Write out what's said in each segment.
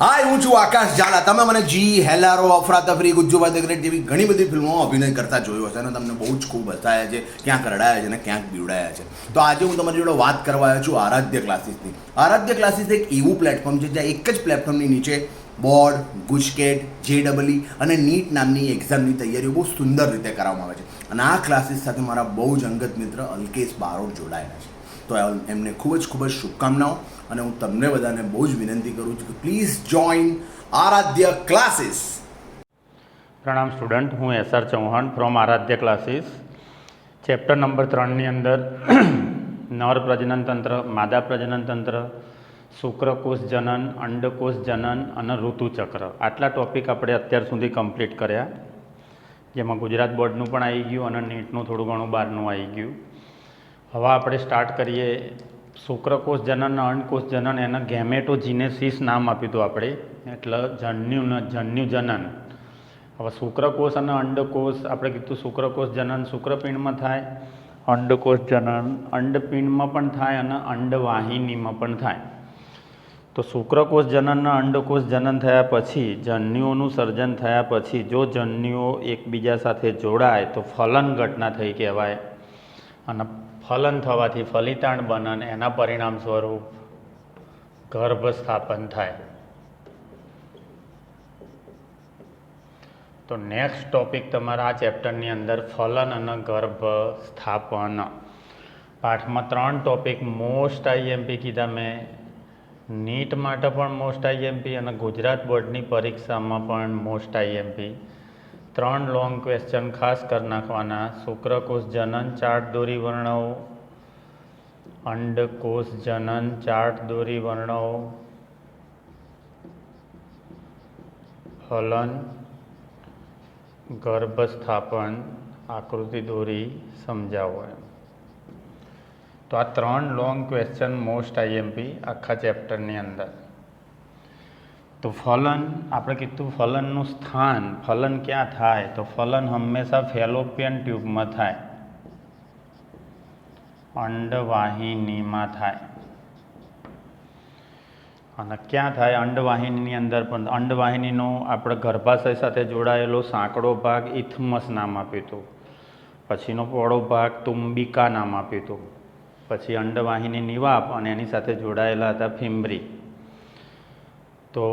હાય, હું છું આકાશ ઝાલા. તમે મને જી, હેલારો, અફરાતફરી, ગુજ્જુભાઈ ધ ગ્રેટ જેવી ઘણી બધી ફિલ્મોમાં અભિનય કરતા જોયો હશે અને તમને બહુ જ ખૂબ હસાયા છે, ક્યાંક રડાયા છે અને ક્યાંક બીવડાયા છે. તો આજે હું તમારી જોડે વાત કરવા આવ્યો છું આરાધ્ય ક્લાસીસની. આરાધ્ય ક્લાસીસ એક એવું પ્લેટફોર્મ છે જ્યાં એક જ પ્લેટફોર્મની નીચે બોર્ડ, ગુજકેટ, જેડબલઈ અને નીટ નામની એક્ઝામની તૈયારીઓ બહુ સુંદર રીતે કરવામાં આવે છે. અને આ ક્લાસીસ સાથે મારા બહુ જ અંગત મિત્ર અલ્કેશ બારોટ જોડાયેલા છે. તો એમને ખૂબ જ શુભકામનાઓ અને હું તમને બધાને બહુ જ વિનંતી કરું છું કે પ્લીઝ જોઈન આરાધ્ય ક્લાસીસ. પ્રણામ સ્ટુડન્ટ, હું S R Chauhan from Aaradhya classes. Chapter number 3ની અંદર નર પ્રજનન તંત્ર, માદા પ્રજનન તંત્ર, શુક્રકોષ જનન, અંડકોષ જનન અને ઋતુચક્ર, આટલા ટોપિક આપણે અત્યાર સુધી કમ્પ્લીટ કર્યા, જેમાં ગુજરાત બોર્ડનું પણ આવી ગયું અને નીટનું થોડું ઘણું બહારનું આવી ગયું. હવે આપણે સ્ટાર્ટ કરીએ. શુક્રકોષ જનન અને અંડકોષ જનન, એના ગેમેટોજીનેસિસ નામ આપ્યું હતું આપણે, એટલે જન્યુ જનન. હવે શુક્રકોષ અને અંડકોષ, આપણે કીધું શુક્રકોષ જનન શુક્રપિંડમાં થાય, અંડકોષ જનન અંડપિંડમાં પણ થાય અને અંડવાહિનીમાં પણ થાય. તો શુક્રકોષ જનન અને અંડકોષ જનન થયા પછી, જન્યુઓનું સર્જન થયા પછી જો જન્યુઓ એકબીજા સાથે જોડાય તો ફલન ઘટના થઈ કહેવાય. અને ફલન થવાથી ફલિતાંડ બને અને એના પરિણામ સ્વરૂપ ગર્ભ સ્થાપન થાય. તો નેક્સ્ટ ટોપિક તમારા આ ચેપ્ટરની અંદર ફલન અને ગર્ભ સ્થાપન. પાઠમાં 3 ટોપિક મોસ્ટ આઈએમપી કીધા મેં, નીટ માટે પણ મોસ્ટ આઈએમપી અને ગુજરાત બોર્ડની પરીક્ષામાં પણ મોસ્ટ આઈએમપી. 3 લોંગ ક્વેશ્ચન ખાસ કરી નાખવાના. શુક્રકોષ જનન ચાર્ટ દોરી વર્ણવો, અંડકોષ જનન ચાર્ટ દોરી વર્ણવો, ફલન ગર્ભસ્થાપન આકૃતિ દોરી સમજાવો એમ. તો આ 3 લોંગ ક્વેશ્ચન મોસ્ટ આઈએમપી આખા ચેપ્ટરની અંદર. તો ફલન, આપણે કીધું ફલનનું સ્થાન, ફલન ક્યાં થાય? તો ફલન હંમેશા ફેલોપિયન ટ્યુબમાં થાય, અંડવાહિનીમાં થાય. અને ક્યાં થાય? અંડવાહિનીની અંદર પણ. અંડવાહિનીનો આપણે ગર્ભાશય સાથે જોડાયેલો સાંકડો ભાગ ઇથમસ નામ આપ્યું હતું, પછીનો પહોળો ભાગ તુંબિકા નામ આપ્યું હતું, પછી અંડવાહિની નિવાપ અને એની સાથે જોડાયેલા હતા ફિમ્બ્રી. તો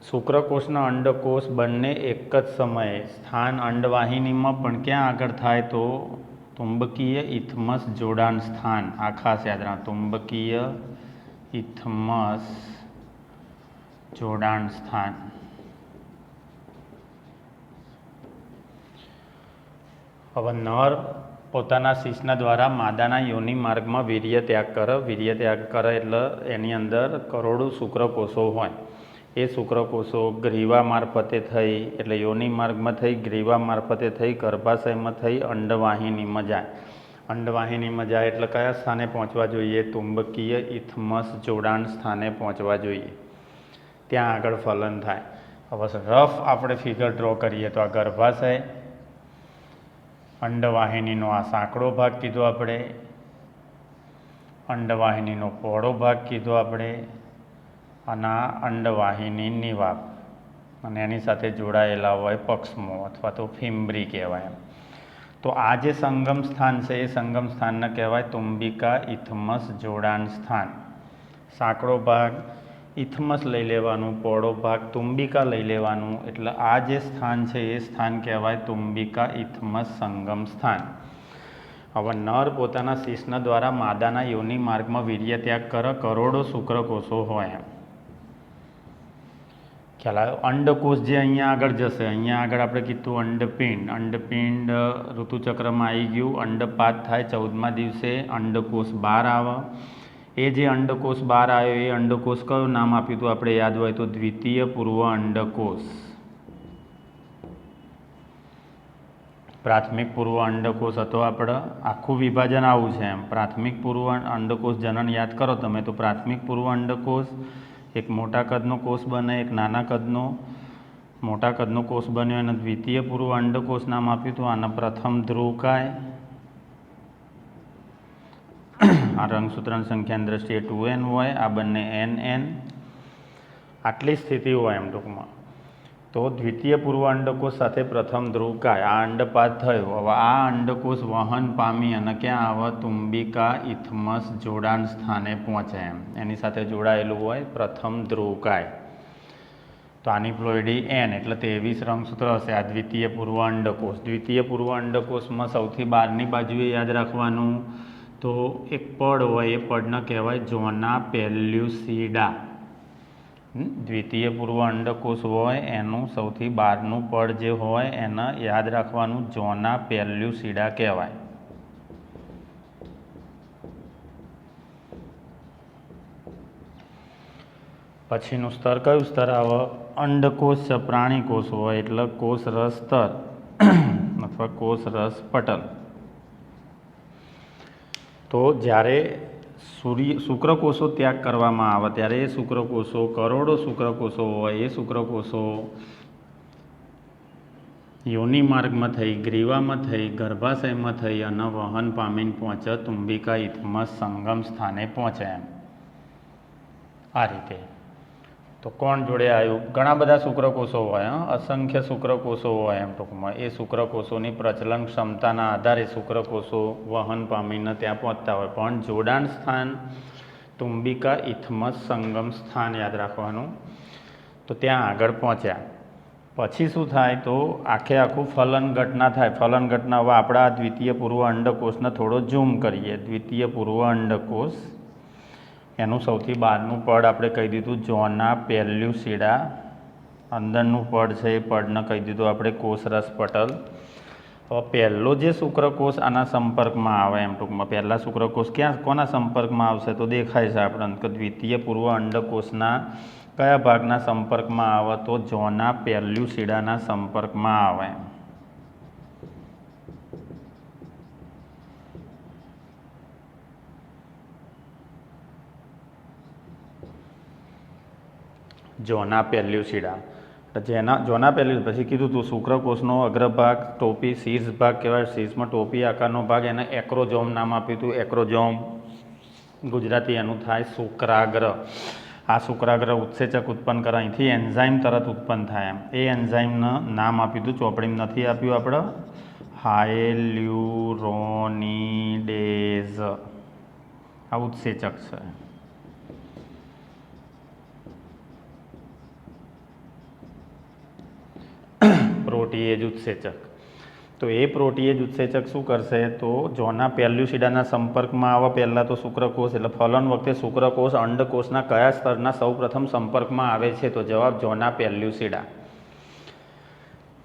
શુક્રકોષના અંડકોષ બંને એક જ સમયે સ્થાન અંડવાહિનીમાં પણ ક્યાં આગળ થાય? તો તુંબકીય ઇથમસ જોડાણ સ્થાન. આ ખાસ યાદ રાખો, તુંબકીય ઇથમસ જોડાણ સ્થાન. હવે નર પોતાના શિશ્ન દ્વારા માદાના યોનિ માર્ગમાં વીર્ય ત્યાગ કરે. વીર્ય ત્યાગ કરે એટલે એની અંદર કરોડો શુક્રકોષો હોય. એ શુક્રકોષો ગ્રીવા મારફતે થઈ, એટલે યોનિ માર્ગમાં થઈ, ગ્રીવા મારફતે થઈ, ગર્ભાશયમાં થઈ, અંડવાહિનીમાં જાય. અંડવાહિનીમાં જાય એટલે કયા સ્થાને પહોંચવા જોઈએ? તુંબકીય ઇથમસ જોડાણ સ્થાને પહોંચવા જોઈએ. ત્યાં આગળ ફલન થાય. હવે રફ આપણે ફિગર ડ્રો કરીએ તો આ ગર્ભાશય, અંડવાહિનીનો આ સાંકડો ભાગ કીધો આપણે, અંડવાહિનીનો પહોળો ભાગ કીધો આપણે, અને આ અંડવાહિની નિવાપ અને એની સાથે જોડાયેલા હોય પક્ષમો અથવા તો ફિમ્બ્રી કહેવાય. તો આ જે સંગમ સ્થાન છે એ સંગમ સ્થાનને કહેવાય તુંબિકા ઇથમસ જોડાણ સ્થાન. સાંકડો ભાગ ઇથમસ લઈ લેવાનું, પહોળો ભાગ તુંબિકા લઈ લેવાનું, એટલે આ જે સ્થાન છે એ સ્થાન કહેવાય તુંબિકા ઇથમસ સંગમ સ્થાન. હવે નર પોતાના શિશ્ન દ્વારા માદાના યોનિ માર્ગમાં વીર્ય ત્યાગ કરે, કરોડો શુક્રકોષો હોય એમ ખ્યાલ આવ્યો. અંડકોષ જે અહીંયા આગળ જશે, અહીંયા આગળ આપણે કીધું અંડપિંડ, અંડપિંડ ઋતુચક્રમાં આવી ગયું, અંડપાત થાય 14મા દિવસે, અંડકોષ બહાર આવે. એ જે અંડકોષ બહાર આવ્યો એ અંડકોષ કયું નામ આપ્યું હતું આપણે યાદ હોય તો? દ્વિતીય પૂર્વ અંડકોષ. પ્રાથમિક પૂર્વ અંડકોષ હતો આપણે, આખું વિભાજન આવું છે એમ. પ્રાથમિક પૂર્વ અંડકોષ જનન યાદ કરો તમે તો પ્રાથમિક પૂર્વ અંડકોષ એક મોટા કદનો કોષ બને, એક નાના કદનો. મોટા કદનો કોષ બન્યો અને દ્વિતીય પૂર્વ અંડકોષ નામ આપ્યું હતું. આના પ્રથમ ધ્રુવકાય, આ રંગસૂત્રની સંખ્યાની દ્રષ્ટિએ 2n હોય, આ બંને nn. આટલી સ્થિતિ હોય એમ ટૂંકમાં, તો દ્વિતીય પૂર્વ અંડકોષ સાથે પ્રથમ ધ્રુવકાય આ અંડપાત થયો. હવે આ અંડકોષ વહન પામી અને ક્યાં આવે? તુંબિકા ઇથમસ જોડાણ સ્થાને પહોંચે એમ, એની સાથે જોડાયેલું હોય પ્રથમ ધ્રુવકાય. તો આની પ્લોઇડી એન એટલે 23 રંગસૂત્ર હશે. આ દ્વિતીય પૂર્વ અંડકોષ. દ્વિતીય પૂર્વ અંડકોષમાં સૌથી બહારની બાજુએ યાદ રાખવાનું તો એક પડ હોય, એ પડને કહેવાય ઝોના પેલ્યુસિડા. દ્વિતીય પૂર્વ અંડકોષ હોય એનું સૌથી બહારનું પડ જે હોય એને યાદ રાખવાનું ઝોના પેલ્યુસિડા કહેવાય. પછીનું સ્તર કયું સ્તર આવે? અંડકોષ છે, પ્રાણી કોષ હોય એટલે કોષરસ સ્તર અથવા કોષરસ પટલ. તો જ્યારે શુક્રકોષો ત્યાગ કરવામાં આવે ત્યારે એ શુક્રકોષો, કરોડો શુક્રકોષો હોય, એ શુક્રકોષો યોનિ માર્ગમાં થઈ, ગ્રીવામાં થઈ, ગર્ભાશયમાં થઈ અને વહન પામીને પહોંચે તુંબિકા ઇથમસ સંગમ સ્થાને પહોંચે એમ. આ રીતે. તો કોણ જોડે આવ્યું? ઘણા બધા શુક્રકોષો હોય, અસંખ્ય શુક્રકોષો હોય એમ ટૂંકમાં. એ શુક્રકોષોની પ્રચલન ક્ષમતાના આધારે શુક્રકોષો વહન પામીને ત્યાં પહોંચતા હોય, પણ જોડાણ સ્થાન તુંબિકા ઇથમસ સંગમ સ્થાન યાદ રાખવાનું. તો ત્યાં આગળ પહોંચ્યા પછી શું થાય? તો આખું ફલન ઘટના થાય. ફલન ઘટના હવે આપણા દ્વિતીય પૂર્વ અંડકોષને થોડો ઝૂમ કરીએ. દ્વિતીય પૂર્વ અંડકોષ એનું સૌથી બહારનું પડ આપણે કહી દીધું ઝોના પેલ્યુસિડા. અંદરનું પડ છે એ પડને કહી દીધું આપણે કોષરસ પટલ. હવે પહેલો જે શુક્રકોષ આના સંપર્કમાં આવે એમ ટૂંકમાં, પહેલા શુક્રકોષ કોના સંપર્કમાં આવશે? તો દેખાય છે આપણને કે દ્વિતીય પૂર્વ અંડકોષના કયા ભાગના સંપર્કમાં આવે? તો ઝોના પેલ્યુસિડાના સંપર્કમાં આવે. ઝોના પેલ્યુસિડા. ઝોના પેલ્યુસિડા પછી કીધું તું શુક્રકોષનો અગ્રભાગ ટોપી શીર્ષ ભાગ કહેવાય. શીર્ષમાં ટોપી આકારનો ભાગ એને એક્રોઝોમ નામ આપ્યું હતું. એક્રોઝોમ ગુજરાતી એનું થાય શુક્રાગ્ર. આ શુક્રાગ્ર ઉત્સેચક ઉત્પન્ન કરે, અહીંથી એન્ઝાઇમ તરત ઉત્પન્ન થાય એમ. એ એન્ઝાઇમનું નામ આપ્યું હતું, ચોપડીમાં નથી આપ્યું આપણે, હાયલ્યુરોનિડેઝ. આ ઉત્સેચક છે. પ્રોટીએજ ઉત્સેચક. તો એ પ્રોટીએજ ઉત્સેચક શું કરશે? તો ઝોના પેલ્યુસિડાના સંપર્કમાં આવે પહેલાં તો શુક્રકોષ. એટલે ફલન વખતે શુક્રકોષ અંડકોષના કયા સ્તરના સૌપ્રથમ સંપર્કમાં આવે છે? તો જવાબ ઝોના પેલ્યુસિડા.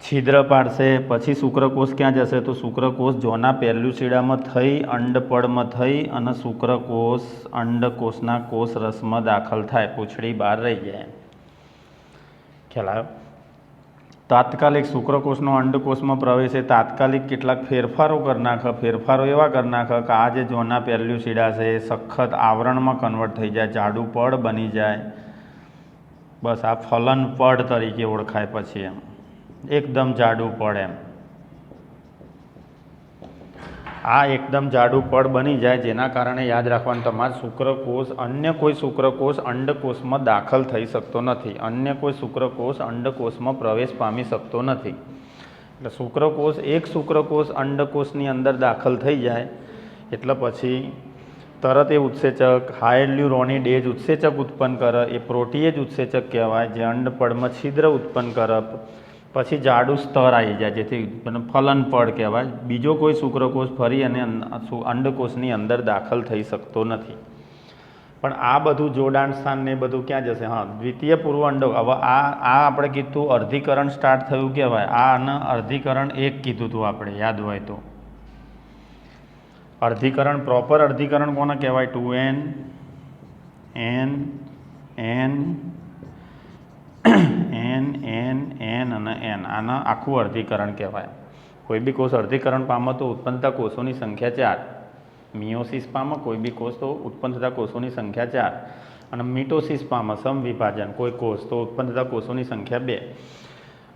છિદ્ર પાડશે પછી શુક્રકોષ ક્યાં જશે? તો શુક્રકોષ ઝોના પેલ્યુસિડામાં થઈ, અંડપડમાં થઈ અને શુક્રકોષ અંડકોષના કોષરસમાં દાખલ થાય. પૂંછડી બહાર રહી જાય. ખ્યાલ આવ્યો? તાત્કાલિક શુક્રકોષનો અંડકોષમાં પ્રવેશે તાત્કાલિક કેટલાક ફેરફારો કરી નાખે. ફેરફારો એવા કરી નાખે કે આ જે ઝોના પેલ્યુસિડા છે એ સખત આવરણમાં કન્વર્ટ થઈ જાય, જાડું પડ બની જાય. બસ આ ફલન પડ તરીકે ઓળખાય પછી એમ, એકદમ જાડું પડ એમ. આ એકદમ જાડું પડ બની જાય, જેના કારણે યાદ રાખવાનું તમારે શુક્રકોષ અન્ય કોઈ શુક્રકોષ અંડકોષમાં દાખલ થઈ શકતો નથી. અન્ય કોઈ શુક્રકોષ અંડકોષમાં પ્રવેશ પામી શકતો નથી. એટલે શુક્રકોષ એક શુક્રકોષ અંડકોષની અંદર દાખલ થઈ જાય એટલે પછી તરત એ ઉત્સેચક હાયલ્યુરોનિડેઝ ઉત્સેચક ઉત્પન્ન કરે. એ પ્રોટીએજ ઉત્સેચક કહેવાય, જે અંડપડમાં છિદ્ર ઉત્પન્ન કરે. પછી જાડું સ્તર આવી જાય, જેથી ફલન પડ કહેવાય. બીજો કોઈ શુક્રકોષ ફરી અને અંડકોષની અંદર દાખલ થઈ શકતો નથી. પણ આ બધું જોડાણ સ્થાન ને બધું ક્યાં જશે? હા, દ્વિતીય પૂર્વ અંડક. હવે આ આપણે કીધું અર્ધીકરણ સ્ટાર્ટ થયું કહેવાય. આને અર્ધીકરણ 1 કીધું હતું આપણે, યાદ હોય તો. અર્ધીકરણ પ્રોપર અર્ધીકરણ કોને કહેવાય? 2n n n n n n અને n. આના આખું અર્ધીકરણ કહેવાય. કોઈ બી કોષ અર્ધીકરણ પામે તો ઉત્પન્ન થતા કોષોની સંખ્યા 4. મિયોસિસ પામે કોઈ બી કોષ તો ઉત્પન્ન થતા કોષોની સંખ્યા 4. અને મિટોસિસ પામે સમવિભાજન કોઈ કોષ તો ઉત્પન્ન થતા કોષોની સંખ્યા 2.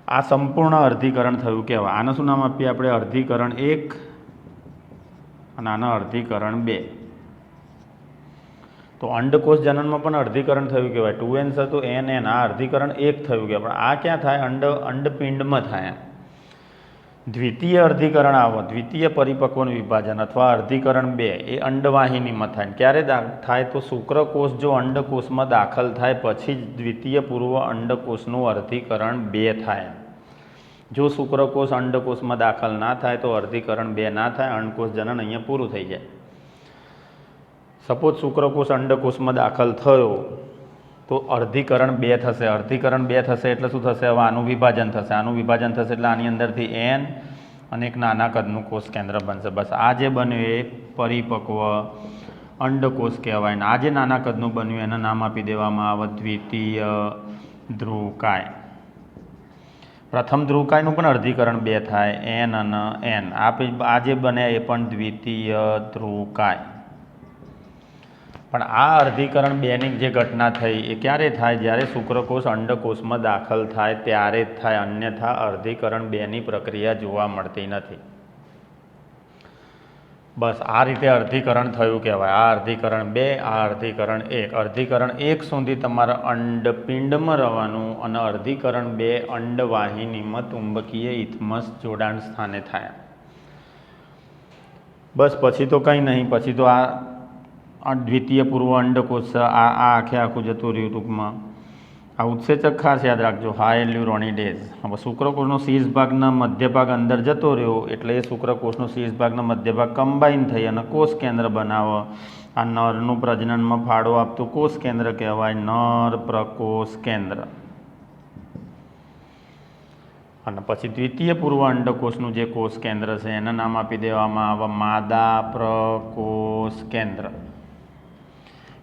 આ સંપૂર્ણ અર્ધીકરણ થયું કહેવાય. આને શું નામ આપીએ આપણે? અર્ધીકરણ 1 અને આના અર્ધીકરણ 2. તો અંડકોષ જનનમાં પણ અર્ધીકરણ થયું કહેવાય. 2n હતું n આ અર્ધીકરણ 1 થયું કહેવાય. પણ આ ક્યાં થાય? અંડપિંડમાં થાય. દ્વિતીય અર્ધીકરણ આવો, દ્વિતીય પરિપક્વનું વિભાજન અથવા અર્ધીકરણ 2 એ અંડવાહિનીમાં થાય. ક્યારે થાય? તો શુક્રકોષ જો અંડકોષમાં દાખલ થાય પછી જ દ્વિતીય પૂર્વ અંડકોષનું અર્ધીકરણ 2 થાય. જો શુક્રકોષ અંડકોષમાં દાખલ ના થાય તો અર્ધીકરણ 2 ના થાય. અંડકોષ જનન અહીંયા પૂરું થઈ જાય. સપોઝ શુક્રકોષ અંડકોષમાં દાખલ થયો તો અર્ધીકરણ 2 થશે. અર્ધીકરણ 2 થશે એટલે શું થશે? હવે આનું વિભાજન થશે. આનું વિભાજન થશે એટલે આની અંદરથી n અને એક નાના કદનું કોષ કેન્દ્ર બનશે. બસ આ જે બન્યું એ પરિપક્વ અંડકોષ કહેવાય. ને આ જે નાના કદનું બન્યું એના નામ આપી દેવામાં આવે દ્વિતીય ધ્રુવકાય. પ્રથમ ધ્રુવકાયનું પણ અર્ધીકરણ 2 થાય, n અને n. આ જે બન્યા એ પણ દ્વિતીય ધ્રુવકાય. પણ આ અર્ધીકરણ 2ની જે ઘટના થઈ એ ક્યારે થાય? જ્યારે શુક્રકોષ અંડકોષમાં દાખલ થાય ત્યારે જ થાય. અન્યથા અર્ધીકરણ 2ની પ્રક્રિયા જોવા મળતી નથી. બસ આ રીતે અર્ધીકરણ થયું કહેવાય. આ અર્ધીકરણ 2, આ અર્ધીકરણ 1. અર્ધીકરણ 1 સુધી તમારે અંડપિંડમાં રહેવાનું અને અર્ધીકરણ 2 અંડવાહિનીમાં ચુંબકીય ઇથમસ જોડાણ સ્થાને થાય. બસ પછી તો કંઈ નહીં. પછી તો આ દ્વિતીય પૂર્વ અંડકોષ આ આખે આખું જતું રહ્યું. ટૂંકમાં આ ઉત્સેચક ખાસ યાદ રાખજો, હાયલ્યુરોનિડેઝ. હવે શુક્રકોષનો શીર્ષ ભાગના મધ્ય ભાગ અંદર જતો રહ્યો એટલે એ શુક્રકોષનો શીર્ષ ભાગના મધ્ય ભાગ કમ્બાઈન થઈ અને કોષ કેન્દ્ર બનાવે. આ નરનું પ્રજનનમાં ફાળો આપતું કોષ કેન્દ્ર કહેવાય નર પ્રકોષ કેન્દ્ર. અને પછી દ્વિતીય પૂર્વ અંડકોષનું જે કોષ કેન્દ્ર છે એના નામ આપી દેવામાં આવે માદા પ્રકોષ કેન્દ્ર.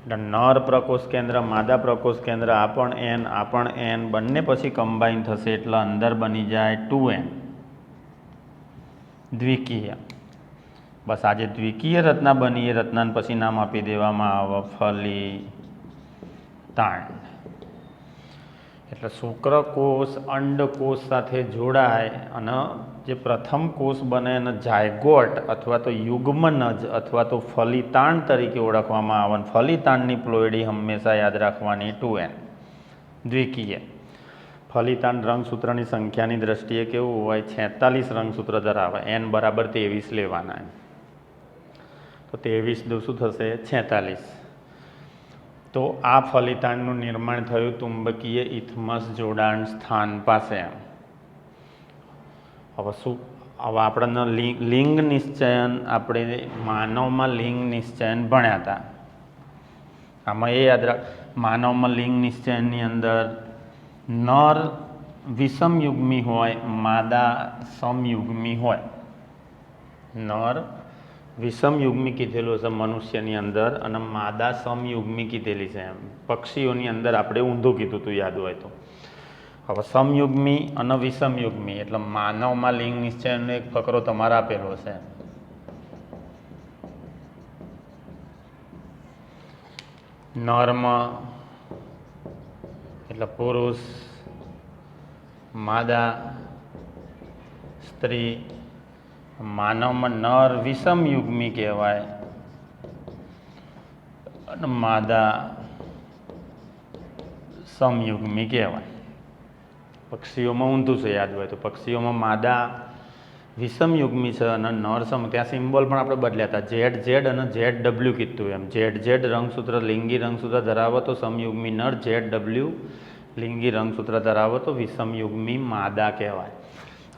એટલે નર પ્રકોષ કેન્દ્ર, માદા પ્રકોષ કેન્દ્ર, આ પણ n બંને પછી કમ્બાઈન થશે એટલે અંદર બની જાય 2n દ્વિકીય. બસ આ જે દ્વિકીય રચના બની એ રચનાને પછી નામ આપી દેવામાં આવે ફલિતાંડ. એટલે શુક્રકોષ અંડકોષ સાથે જોડાય અને જે પ્રથમ કોષ બને એને ઝાયગોટ અથવા તો યુગ્મનજ અથવા તો ફલિતાંડ તરીકે ઓળખવામાં આવે. ફલિતાંડની પ્લોઇડી હંમેશા યાદ રાખવાની 2n દ્વિકીય. ફલિતાંડ રંગસૂત્રની સંખ્યાની દ્રષ્ટિએ કેવું હોય? 46 રંગસૂત્ર ધરાવે. n બરાબર 23 લેવાના. તો 23 શું થશે? 46. તો આ ફલિતાંડનું નિર્માણ થયું ચુંબકીય ઇથમસ જોડાણ સ્થાન પાસે. હવે આપણને લિંગ નિશ્ચયન આપણે માનવમાં લિંગ નિશ્ચયન ભણ્યા હતા. આમાં એ યાદ રાખ, માનવમાં લિંગ નિશ્ચયનની અંદર નર વિષમયુગ્મી હોય, માદા સમયુગ્મી હોય. નર વિષમયુગ્મી કીધેલું છે મનુષ્યની અંદર અને માદા સમયુગ્મી કીધેલી છે. પક્ષીઓની અંદર આપણે ઊંધું કીધું હતું યાદ હોય તો. હવે સમયુગ્મી અને વિષમયુગ્મી એટલે માનવમાં લિંગ નિશ્ચયનો એક ફકરો તમારે આપેલો છે. નરમાં એટલે પુરુષ, માદા સ્ત્રી. માનવમાં નર વિષમયુગ્મી કહેવાય અને માદા સમયુગ્મી કહેવાય. પક્ષીઓમાં ઊંધું છે યાદ હોય તો. પક્ષીઓમાં માદા વિષમયુગ્મી છે અને નર સમ. ત્યાં સિમ્બોલ પણ આપણે બદલ્યા હતા. ZZ અને ZW કીધું એમ. ZZ રંગસૂત્ર લિંગી રંગસૂત્ર ધરાવો તો સમયુગ્મી નર, ZW લિંગી રંગસૂત્ર ધરાવો તો વિષમયુગ્મી માદા કહેવાય.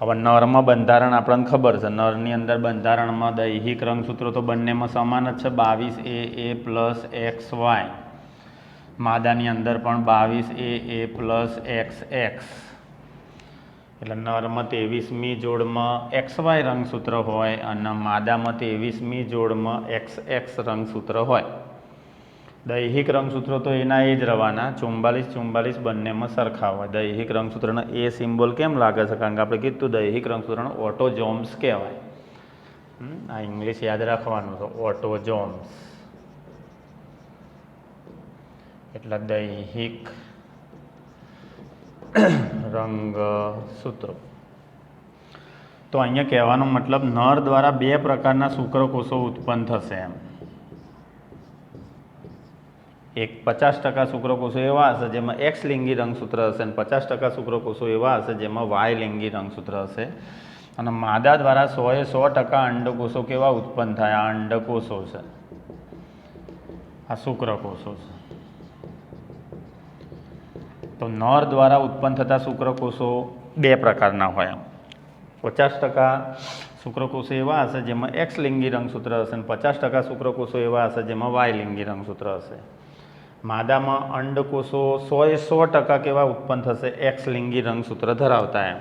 હવે નરમાં બંધારણ આપણને ખબર છે. નરની અંદર બંધારણમાં દૈહિક રંગસૂત્રો તો બંનેમાં સમાન જ છે, 22AA પ્લસ XY. માદાની અંદર પણ 22AA પ્લસ XX. એટલે નરમાં 23મી જોડમાં XY રંગસૂત્ર હોય અને માદામાં 23મી જોડમાં XX રંગસૂત્ર હોય. દૈહિક રંગસૂત્રો તો એના એ જ રહેવાના 44 બંનેમાં સરખા હોય. દૈહિક રંગસૂત્રનો એ સિમ્બોલ કેમ લાગે છે? કારણ કે આપણે કીધું દૈહિક રંગસૂત્રનો ઓટોજોમ્સ કહેવાય. આ ઇંગ્લિશ યાદ રાખવાનું છે, ઓટોજોમ્સ એટલે દૈહિક રંગસૂત્રો. તો અહીંયા કહેવાનો મતલબ નર દ્વારા 2 પ્રકારના શુક્રકોષો ઉત્પન્ન થશે એમ. 50% શુક્રકોષો એવા હશે જેમાં એક્સ લિંગી રંગસૂત્ર હશે અને 50% શુક્રકોષો એવા હશે જેમાં વાય લિંગી રંગસૂત્ર હશે. અને માદા દ્વારા 100% અંડકોષો કેવા ઉત્પન્ન થાય? આ અંડકોષો છે, આ શુક્રકોષો છે. તો નર દ્વારા ઉત્પન્ન થતા શુક્રકોષો બે પ્રકારના હોય. 50% શુક્રકોષો એવા હશે જેમાં એક્સ લિંગી રંગસૂત્ર હશે અને 50% શુક્રકોષો એવા હશે જેમાં વાય લિંગી રંગસૂત્ર હશે. માદામાં અંડકોષો 100% કેવા ઉત્પન્ન થશે? એક્સ લિંગી રંગસૂત્ર ધરાવતા એમ.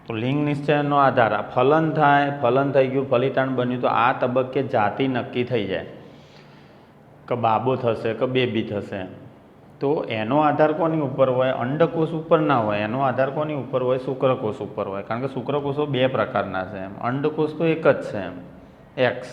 તો લિંગ નિશ્ચયનો આધાર આ ફલન થાય, ફલન થઈ ગયું, ફલિતાંડ બન્યું, તો આ તબક્કે જાતિ નક્કી થઈ જાય કે બાબો થશે કે બેબી થશે. તો એનો આધાર કોની ઉપર હોય? અંડકોષ ઉપર ના હોય. એનો આધાર કોની ઉપર હોય? શુક્રકોષ ઉપર હોય. કારણ કે શુક્રકોષો બે પ્રકારના છે એમ. અંડકોષ તો એક જ છે એમ, એક્સ.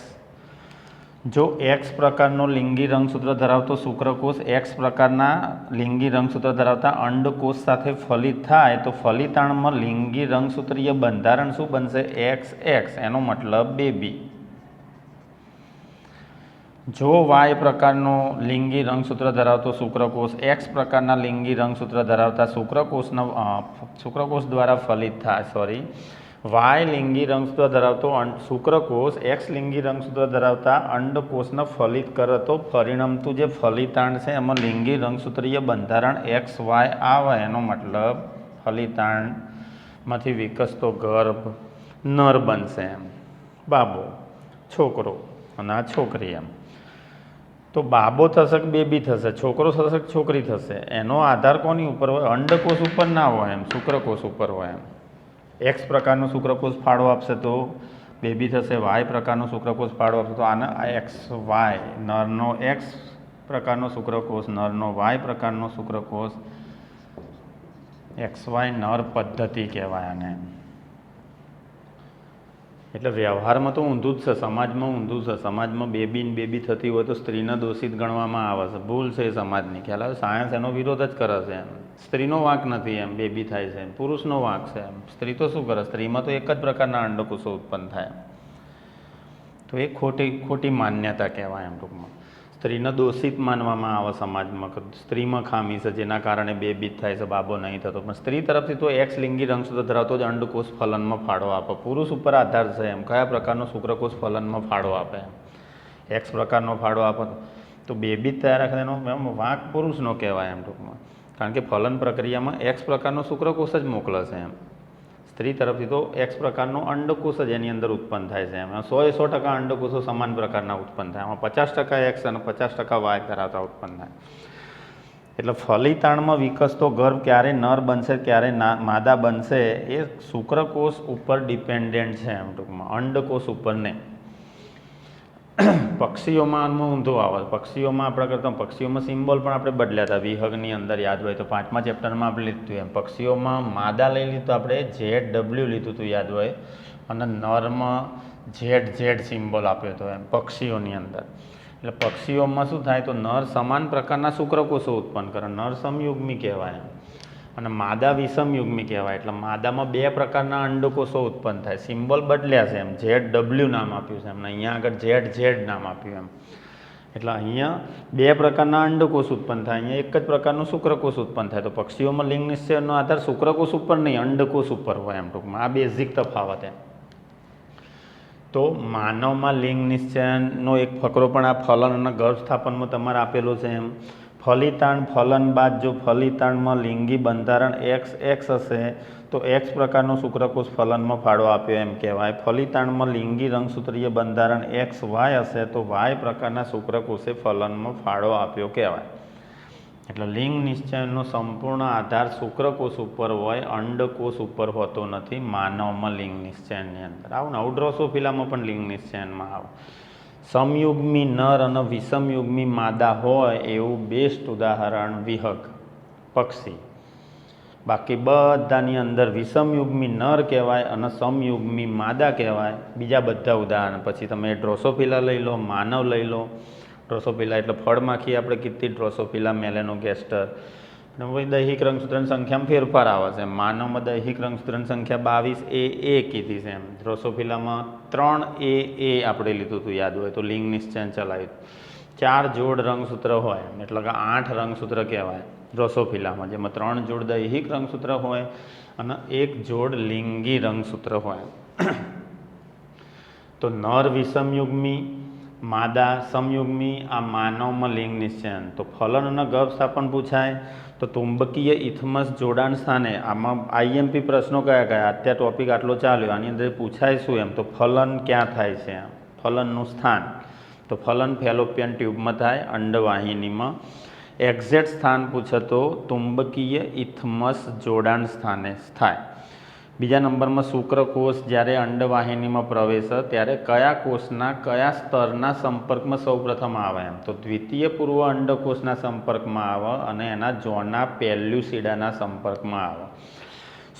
જો એક્સ પ્રકારનો લિંગી રંગસૂત્ર ધરાવતો શુક્રકોષ એક્સ પ્રકારના લિંગી રંગસૂત્ર ધરાવતા અંડકોષ સાથે ફલિત થાય તો ફલિતાણમાં લિંગી રંગસૂત્રીય બંધારણ શું બનશે? X x. એનો મતલબ બેબી. જો વાય પ્રકારનો લિંગી રંગસૂત્ર ધરાવતો શુક્રકોષ એક્સ પ્રકારના લિંગી રંગસૂત્ર ધરાવતા શુક્રકોષ દ્વારા ફલિત થાય, વાય લિંગી રંગસૂત્ર ધરાવતો શુક્રકોષ એક્સ લિંગી રંગસૂત્ર ધરાવતા અંડકોષને ફલિત કરે તો પરિણમતું જે ફલિતાંડ છે એમાં લિંગી રંગસૂત્રીય બંધારણ એક્સ વાય આવે. એનો મતલબ ફલિતાંડમાંથી વિકસતો ગર્ભ નર બનશે એમ, બાબો, છોકરો, અને આ છોકરી એમ. તો બાબો થશે કે બેબી થશે, છોકરો થશે કે છોકરી થશે, એનો આધાર કોની ઉપર હોય? અંડકોષ ઉપર ના હોય એમ, શુક્રકોષ ઉપર હોય એમ. એક્સ પ્રકારનો શુક્રકોષ ફાળો આપશે તો બેબી થશે, વાય પ્રકારનો શુક્રકોષ ફાળો આપશે તો આને એક્સ વાય, નરનો એક્સ પ્રકારનો શુક્રકોષ, નરનો વાય પ્રકારનો શુક્રકોષ, એક્સ વાય નર પદ્ધતિ કહેવાય આને. એટલે વ્યવહારમાં તો ઊંધું જ છે, સમાજમાં ઊંધું છે. સમાજમાં બેબી થતી હોય તો સ્ત્રીને દોષિત ગણવામાં આવે છે. ભૂલ છે એ સમાજની. ખ્યાલ આવે? સાયન્સ એનો વિરોધ જ કરે છે એમ. સ્ત્રીનો વાંક નથી એમ, બેબી થાય છે એમ, પુરુષનો વાંક છે એમ. સ્ત્રી તો શું કરે? સ્ત્રીમાં તો એક જ પ્રકારના અંડકોષો ઉત્પન્ન થાય. તો એ ખોટી માન્યતા કહેવાય એમ. ટૂંકમાં સ્ત્રીને દોષિત માનવામાં આવે સમાજમાં કે સ્ત્રીમાં ખામી છે જેના કારણે બેબી થાય છે, બાબો નહીં થતો. પણ સ્ત્રી તરફથી તો એક્સ લિંગી રંગસૂત્ર ધરાવતો જ અંડકોષ ફલનમાં ફાળો આપે. પુરુષ ઉપર આધાર છે એમ, કયા પ્રકારનો શુક્રકોષ ફલનમાં ફાળો આપે એમ. એક્સ પ્રકારનો ફાળો આપે તો બેબી તૈયાર રાખે, એનો વાંક પુરુષનો કહેવાય એમ ટૂંકમાં. કારણ કે ફલન પ્રક્રિયામાં એક્સ પ્રકારનો શુક્રકોષ જ મોકલે છે એમ. સ્ત્રી તરફથી તો એક્સ પ્રકારનો અંડકોષ જ એની અંદર ઉત્પન્ન થાય છે એમ. 100% અંડકોષો સમાન પ્રકારના ઉત્પન્ન થાય. આમાં 50% એક્સ અને 50% વાય ધરાવતા ઉત્પન્ન થાય. એટલે ફલિતાણમાં વિકસતો ગર્ભ ક્યારે નર બનશે, ક્યારે માદા બનશે એ શુક્રકોષ ઉપર ડિપેન્ડન્ટ છે એમ ટૂંકમાં, અંડકોષ ઉપર નહીં. પક્ષીઓમાં આમાં ઊંધો આવે. પક્ષીઓમાં આપણે કરતા પક્ષીઓમાં સિમ્બોલ પણ આપણે બદલ્યા હતા વિહગની અંદર, યાદ હોય તો 5મા ચેપ્ટરમાં આપણે લીધું એમ. પક્ષીઓમાં માદા લઈ લીધું આપણે ZW લીધું હતું, યાદ હોય. અને નરમાં ZZ સિમ્બોલ આપ્યો હતો એમ પક્ષીઓની અંદર. એટલે પક્ષીઓમાં શું થાય તો નર સમાન પ્રકારના શુક્રકોષો ઉત્પન્ન કરે, નર સમયુગ્મી કહેવાય એમ. અને માદા વિષમયુગ્મી કહેવાય. એટલે માદામાં બે પ્રકારના અંડકોષો ઉત્પન્ન થાય. સિમ્બોલ બદલ્યા છે એમ, ZW નામ આપ્યું છે એમને, અહીંયા આગળ ZZ નામ આપ્યું એમ. એટલે અહીંયા બે પ્રકારના અંડકોષ ઉત્પન્ન થાય, અહીંયા એક જ પ્રકારનું શુક્રકોષ ઉત્પન્ન થાય. તો પક્ષીઓમાં લિંગ નિશ્ચયનો આધાર શુક્રકોષ ઉપર નહીં, અંડકોષ ઉપર હોય એમ ટૂંકમાં. આ બેઝિક તફાવત એમ. તો માનવમાં લિંગ નિશ્ચયનો એક ફકરો પણ આ ફલન અને ગર્ભસ્થાપનમાં તમારે આપેલો છે એમ. ફલિતાંડ ફલન બાદ જો ફલિતાંડમાં લિંગી બંધારણ એક્સ એક્સ હશે તો એક્સ પ્રકારનો શુક્રકોષ ફલનમાં ફાળો આપ્યો એમ કહેવાય. ફલિતાંડમાં લિંગી રંગસૂત્રીય બંધારણ એક્સ વાય હશે તો વાય પ્રકારના શુક્રકોષે ફલનમાં ફાળો આપ્યો કહેવાય. એટલે લિંગ નિશ્ચયનો સંપૂર્ણ આધાર શુક્રકોષ ઉપર હોય, અંડકોષ ઉપર હોતો નથી માનવમાં લિંગ નિશ્ચયની અંદર. આવું ને ડ્રોસોફિલામાં પણ લિંગ નિશ્ચયનમાં આવું સમયુગ્મી નર અને વિષમયુગ્મી માદા હોય એવું બેસ્ટ ઉદાહરણ વિહગ, પક્ષી. બાકી બધાની અંદર વિષમયુગ્મી નર કહેવાય અને સમયુગ્મી માદા કહેવાય. બીજા બધા ઉદાહરણ પછી તમે ડ્રોસોફિલા લઈ લો, માનવ લઈ લો. ડ્રોસોફિલા એટલે ફળમાખી આપણે કીધી, ડ્રોસોફિલા મેલેનોગેસ્ટર. અને પછી દૈહિક રંગસૂત્રની સંખ્યામાં ફેરફાર આવે છે. માનવમાં દૈહિક રંગસૂત્રની સંખ્યા 22 એ કીધી છે એમ. ડ્રોસોફિલામાં 3 એ આપણે લીધું હતું, યાદ હોય તો લિંગ નિશ્ચયન ચલાવ્યું. 4 જોડ રંગસૂત્ર હોય એટલે કે 8 રંગસૂત્ર કહેવાય ડ્રોસોફિલામાં, જેમાં 3 જોડ દૈહિક રંગસૂત્ર હોય અને 1 જોડ લિંગી રંગસૂત્ર હોય. તો નર વિષમયુગ્મી, માદા સમયુગ્મી, આ માનવમાં લિંગ નિશ્ચયન. તો ફલન અને ગર્ભસ્થાપન પૂછાય. તો ચુંબકીય ઇથમસ જોડાણ સ્થાને આમાં આઈએમપી પ્રશ્નો કયા કયા, અત્યારે ટોપિક આટલો ચાલ્યો, આની અંદર પૂછાય શું એમ, તો ફલન ક્યાં થાય છે, ફલનનું સ્થાન. તો ફલન ફેલોપિયન ટ્યુબમાં થાય, અંડવાહિનીમાં. એક્ઝેક્ટ સ્થાન પૂછે તો ચુંબકીય ઇથમસ જોડાણ સ્થાને થાય. બીજા નંબરમાં શુક્રકોષ જ્યારે અંડવાહિનીમાં પ્રવેશે ત્યારે કયા કોષના કયા સ્તરના સંપર્કમાં સૌપ્રથમ આવે એમ, તો દ્વિતીય પૂર્વ અંડકોષના સંપર્કમાં આવે અને એના જોના પેલ્યુસિડાના સંપર્કમાં આવે.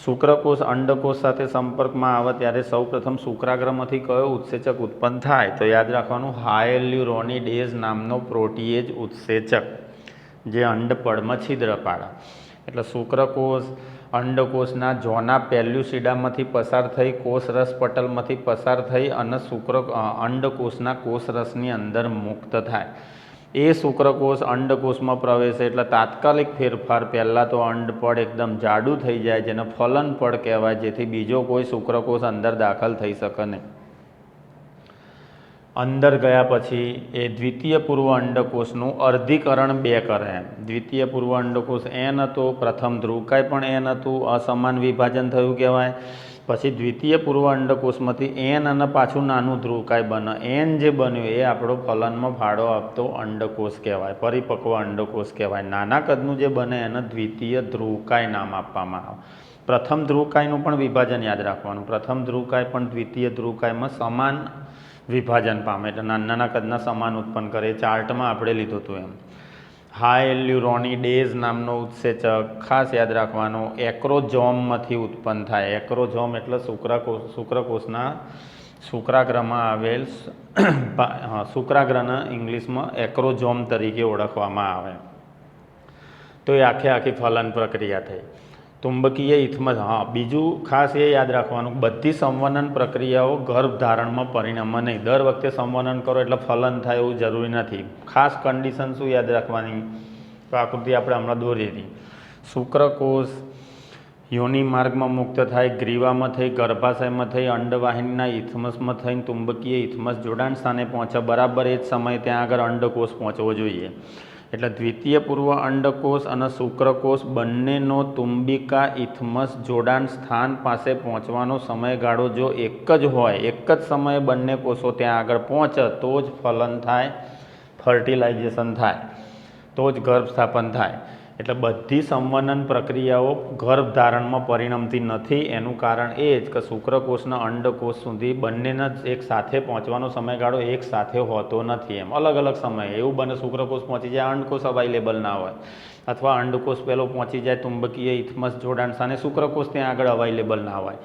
શુક્રકોષ અંડકોષ સાથે સંપર્કમાં આવે ત્યારે સૌપ્રથમ શુક્રાગ્રમાંથી કયો ઉત્સેચક ઉત્પન્ન થાય, તો યાદ રાખવાનું હાયલ્યુરોનિડેઝ નામનો પ્રોટીએજ ઉત્સેચક જે અંડપળમાં છિદ્ર પાડે. એટલે શુક્રકોષ અંડકોષના જોના પેલ્યુસિડામાંથી પસાર થઈ કોષરસ પટલમાંથી પસાર થઈ અને અંડકોષના કોષરસની અંદર મુક્ત થાય. એ શુક્રકોષ અંડકોષમાં પ્રવેશે એટલે તાત્કાલિક ફેરફાર, પહેલાં તો અંડપળ એકદમ જાડું થઈ જાય જેને ફલનપળ કહેવાય, જેથી બીજો કોઈ શુક્રકોષ અંદર દાખલ થઈ શકે નહીં. અંદર ગયા પછી એ દ્વિતીય પૂર્વ અંડકોષનું અર્ધીકરણ 2 કરે એમ. દ્વિતીય પૂર્વ અંડકોષ એન હતો, પ્રથમ ધ્રુવકાય પણ એન હતું, અસમાન વિભાજન થયું કહેવાય. પછી દ્વિતીય પૂર્વ અંડકોષમાંથી એન અને પાછું નાનું ધ્રુવકાય બને. એન જે બન્યું એ આપણો ફલનમાં ફાળો આપતો અંડકોષ કહેવાય, પરિપક્વ અંડકોષ કહેવાય. નાના કદનું જે બને એને દ્વિતીય ધ્રુવકાય નામ આપવામાં આવે. પ્રથમ ધ્રુવકાયનું પણ વિભાજન યાદ રાખવાનું. પ્રથમ ધ્રુવકાય પણ દ્વિતીય ધ્રુવકાયમાં સમાન વિભાજન પામે એટલે નાના કદના સમાન ઉત્પન્ન કરે. ચાર્ટમાં આપણે લીધું હતું એમ. હાયલ્યુરોનિડેઝ નામનો ઉત્સેચક ખાસ યાદ રાખવાનો એક્રોઝોમમાંથી ઉત્પન્ન થાય. એક્રોઝોમ એટલે શુક્રકોષના શુક્રાગ્રમાં આવેલ શુક્રાગ્રને ઇંગ્લિશમાં એક્રોઝોમ તરીકે ઓળખવામાં આવે. તો એ આખી ફલન પ્રક્રિયા થઈ. ચુંબકીય ઇથમસ, બીજું ખાસ એ યાદ રાખવાનું, બધી સંવનન પ્રક્રિયાઓ ગર્ભધારણમાં પરિણમે નહીં. દર વખતે સંવનન કરો એટલે ફલન થાય એવું જરૂરી નથી. ખાસ કન્ડિશન શું યાદ રાખવાની, તો આકૃતિ આપણે હમણાં દોરી હતી. શુક્રકોષ યોનિ માર્ગમાં મુક્ત થાય, ગ્રીવામાં થઈ, ગર્ભાશયમાં થઈ, અંડવાહિનીના ઇથમસમાં થઈને ચુંબકીય ઇથમસ જોડાણ સ્થાને પહોંચે. બરાબર એ જ સમયે ત્યાં આગળ અંડકોષ પહોંચવો જોઈએ. એટલે દ્વિતીય પૂર્વ અંડકોષ અને શુક્રકોષ બંનેનો ચુંબિકા ઇથમસ જોડાણ સ્થાન પાસે પહોંચવાનો સમયગાળો જો એક જ હોય, એક જ સમયે બંને કોષો ત્યાં આગળ પહોંચે તો જ ફલન થાય, ફર્ટિલાઇઝેશન થાય, તો જ ગર્ભસ્થાપન થાય. એટલે બધી સંવનન પ્રક્રિયાઓ ગર્ભધારણમાં પરિણમતી નથી. એનું કારણ એ જ કે શુક્રકોષના અંડકોષ સુધી બંનેના જ એક સાથે પહોંચવાનો સમયગાળો એક સાથે હોતો નથી. એમ અલગ અલગ સમયે એવું બને, શુક્રકોષ પહોંચી જાય, અંડકોષ અવાઇલેબલ ના હોય, અથવા અંડકોષ પહેલો પહોંચી જાય ચુંબકીય ઇથમસ જોડાણ સ્થાને, શુક્રકોષ ત્યાં આગળ અવાઇલેબલ ના હોય.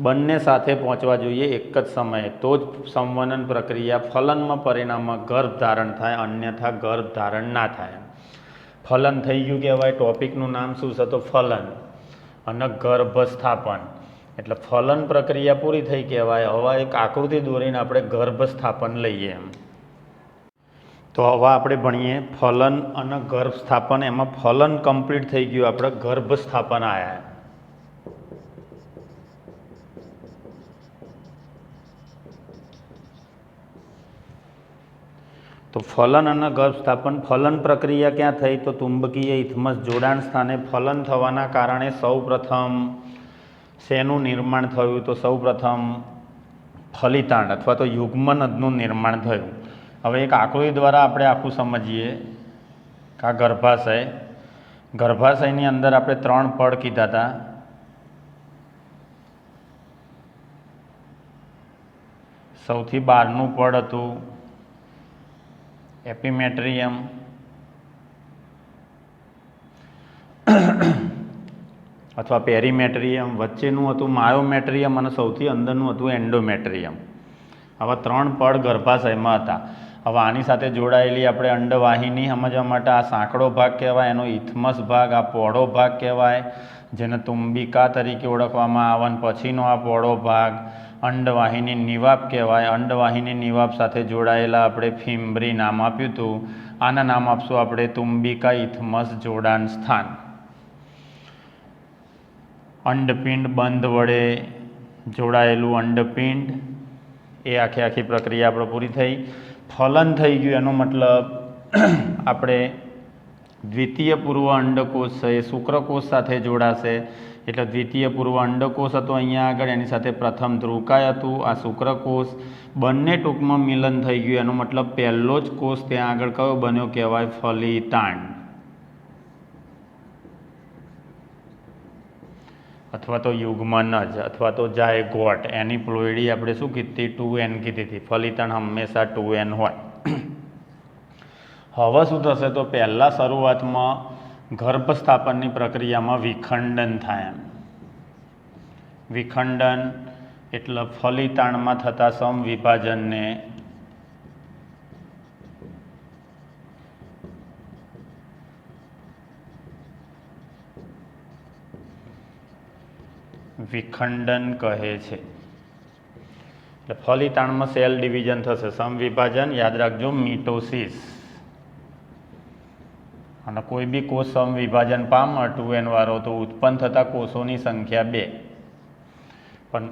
બંને સાથે પહોંચવા જોઈએ એક જ સમયે, તો જ સંવનન પ્રક્રિયા ફલનમાં પરિણામે ગર્ભધારણ થાય, અન્યથા ગર્ભધારણ ના થાય. ફલન થઈ ગયું કહેવાય. ટોપિકનું નામ શું છે, તો ફલન અને ગર્ભસ્થાપન. એટલે ફલન પ્રક્રિયા પૂરી થઈ કહેવાય. હવે એક આકૃતિ દોરીને આપણે ગર્ભસ્થાપન લઈએ એમ. તો હવે આપણે ભણીએ ફલન અને ગર્ભસ્થાપન. એમાં ફલન કમ્પ્લીટ થઈ ગયું, આપણે ગર્ભસ્થાપન આવ્યા. તો ફલન અને ગર્ભસ્થાપન. ફલન પ્રક્રિયા ક્યાં થઈ, તો ચુંબકીય ઇથમસ જોડાણ સ્થાને ફલન થવાના કારણે સૌપ્રથમ શેનું નિર્માણ થયું, તો સૌપ્રથમ ફલિતાંડ અથવા તો યુગ્મનદનું નિર્માણ થયું. હવે એક આકૃતિ દ્વારા આપણે આખું સમજીએ કે આ ગર્ભાશયની અંદર આપણે 3 પડ કીધા હતા. સૌથી બહારનું પડ હતું એપિમેટ્રિયમ, અથવા પેરીમેટ્રિયમ, વચ્ચેનું હતું માયોમેટ્રિયમ અને સૌથી અંદરનું હતું એન્ડોમેટ્રિયમ. આવા 3 પડ ગર્ભાશયમાં હતા. હવે આની સાથે જોડાયેલી આપણે અંડવાહિની સમજવા માટે આ સાંકડો ભાગ કહેવાય, એનો ઇથમસ ભાગ, આ પહોળો ભાગ કહેવાય જેને ચુંબિકા તરીકે ઓળખવામાં આવે. અને પછીનો આ પહોળો ભાગ અંડવાહિની નિવાપ કહેવાય. અંડવાહિની નિવાપ સાથે જોડાયેલા આપણે ફિમ્બ્રી નામ આપ્યું હતું. આના નામ આપશું આપણે તુંબિકા ઇથમસ જોડાણ સ્થાન. અંડપિંડ બંધ વડે જોડાયેલું અંડપિંડ, એ આખી પ્રક્રિયા આપણે પૂરી થઈ. ફલન થઈ ગયું એનો મતલબ આપણે દ્વિતીય પૂર્વ અંડકોષ છે એ શુક્રકોષ સાથે જોડાશે. એટલે દ્વિતીય પૂર્વ અંડકોષ હતો અહીંયા આગળ, એની સાથે પ્રથમ ધ્રુવકાય હતું, આ શુક્રકોષ. બંને ટૂંકમાં મિલન થઈ ગયું એનો મતલબ પહેલો જ કોષ ત્યાં આગળ કયો બન્યો કહેવાય? ફલિતાંડ અથવા તો યુગ્મનજ અથવા તો જાયગોટ. એની પ્લોઇડી આપણે શું કીધી? 2n કીધી હતી. ફલિતાંડ હંમેશા 2n હોય. હવે શું થશે? તો પહેલાં શરૂઆતમાં ગર્ભ સ્થાપનની પ્રક્રિયામાં વિખંડન થાય. વિખંડન એટલે ફલિતાંડમાં થતા સમવિભાજનને વિખંડન કહે છે. એટલે ફલિતાંડમાં સેલ ડિવિઝન થશે, સમવિભાજન યાદ રાખજો મિટોસિસ. અને કોઈ બી કોષ સમવિભાજન પામે 2n વાળો તો ઉત્પન્ન થતા કોષોની સંખ્યા 2. પણ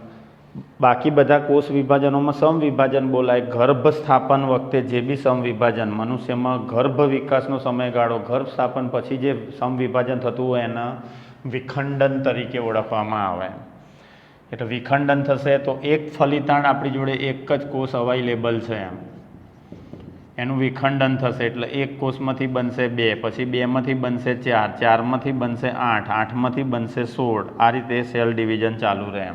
બાકી બધા કોષ વિભાજનોમાં સમવિભાજન બોલાય. ગર્ભ સ્થાપન વખતે જે બી સમવિભાજન મનુષ્યમાં ગર્ભ વિકાસનો સમયગાળો, ગર્ભ સ્થાપન પછી જે સમવિભાજન થતું હોય એના વિખંડન તરીકે ઓળખવામાં આવે. એટલે વિખંડન થશે તો એક ફલિતાંડ આપણી જોડે એક જ કોષ અવાઇલેબલ છે એનું વિખંડન થશે. એટલે એક કોષમાંથી બનશે 2, પછી 2માંથી બનશે 4, 4માંથી બનશે 8, 8માંથી બનશે 16. આ રીતે સેલ ડિવિઝન ચાલુ રહે.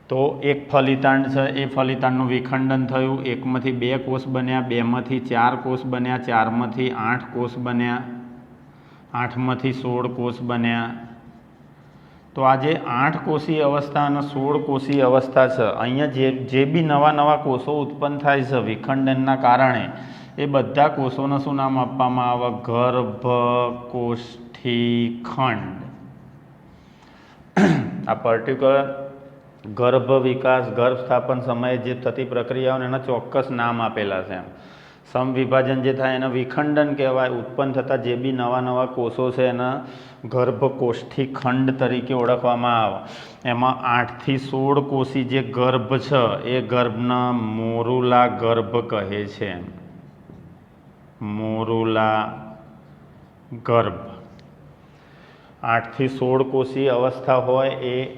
તો એક ફલિતાંડ છે, એ ફલિતાંડનું વિખંડન થયું, 1માંથી 2 કોષ બન્યા, 2માંથી 4 કોષ બન્યા, 4માંથી 8 કોષ બન્યા, 8માંથી 16 કોષ બન્યા. તો આ જે 8 કોષીય અવસ્થા અને 16 કોષીય અવસ્થા છે, અહીંયા જે બી નવા કોષો ઉત્પન્ન થાય છે વિખંડનના કારણે, એ બધા કોષોને શું નામ આપવામાં આવે? ગર્ભકોષ્ઠીખંડ. આ પર્ટિક્યુલર ગર્ભ વિકાસ, ગર્ભ સ્થાપન સમયે જે થતી પ્રક્રિયાઓને એના ચોક્કસ નામ આપેલા છે. સમવિભાજન જે થાય એને વિખંડન કહેવાય. ઉત્પન્ન થતા જે બી નવા કોષો છે એના ગર્ભકોષ્ઠીખંડ તરીકે ઓળખવામાં આવે. એમાં 8 થી 16 કોષી જે ગર્ભ છે એ ગર્ભના મોરુલા ગર્ભ કહે છે. મોરુલા ગર્ભ. 8 થી 16 કોષી અવસ્થા હોય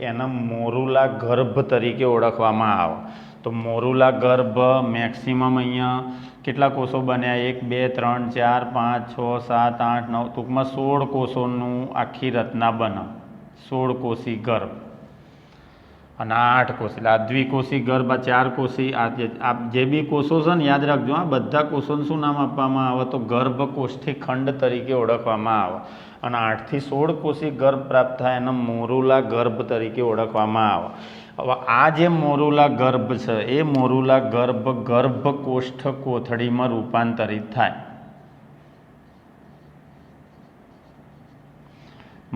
એના મોરુલા ગર્ભ તરીકે ઓળખવામાં આવે. તો મોરુલા ગર્ભ મેક્સિમમ અહીંયા કેટલા કોષો બન્યા? 1 2 3 4 5 6 7 8 9, ટૂંકમાં 16 કોષોનું આખી રચના બને. 16 કોષી ગર્ભ. અને આ 8 કોષ એટલે આ દ્વિકોષી ગર્ભ, આ 4 કોષી, આ જે બી કોષો છે ને યાદ રાખજો, આ બધા કોષોનું શું નામ આપવામાં આવે? તો ગર્ભકોષ્ઠીખંડ તરીકે ઓળખવામાં આવે. અને 8 થી 16 કોષી ગર્ભ પ્રાપ્ત થાય એને મોરુલા ગર્ભ તરીકે ઓળખવામાં આવે. હવે આ જે મોરુલા ગર્ભ છે એ મોરુલા ગર્ભ ગર્ભકોષ્ઠ કોથળીમાં રૂપાંતરિત થાય.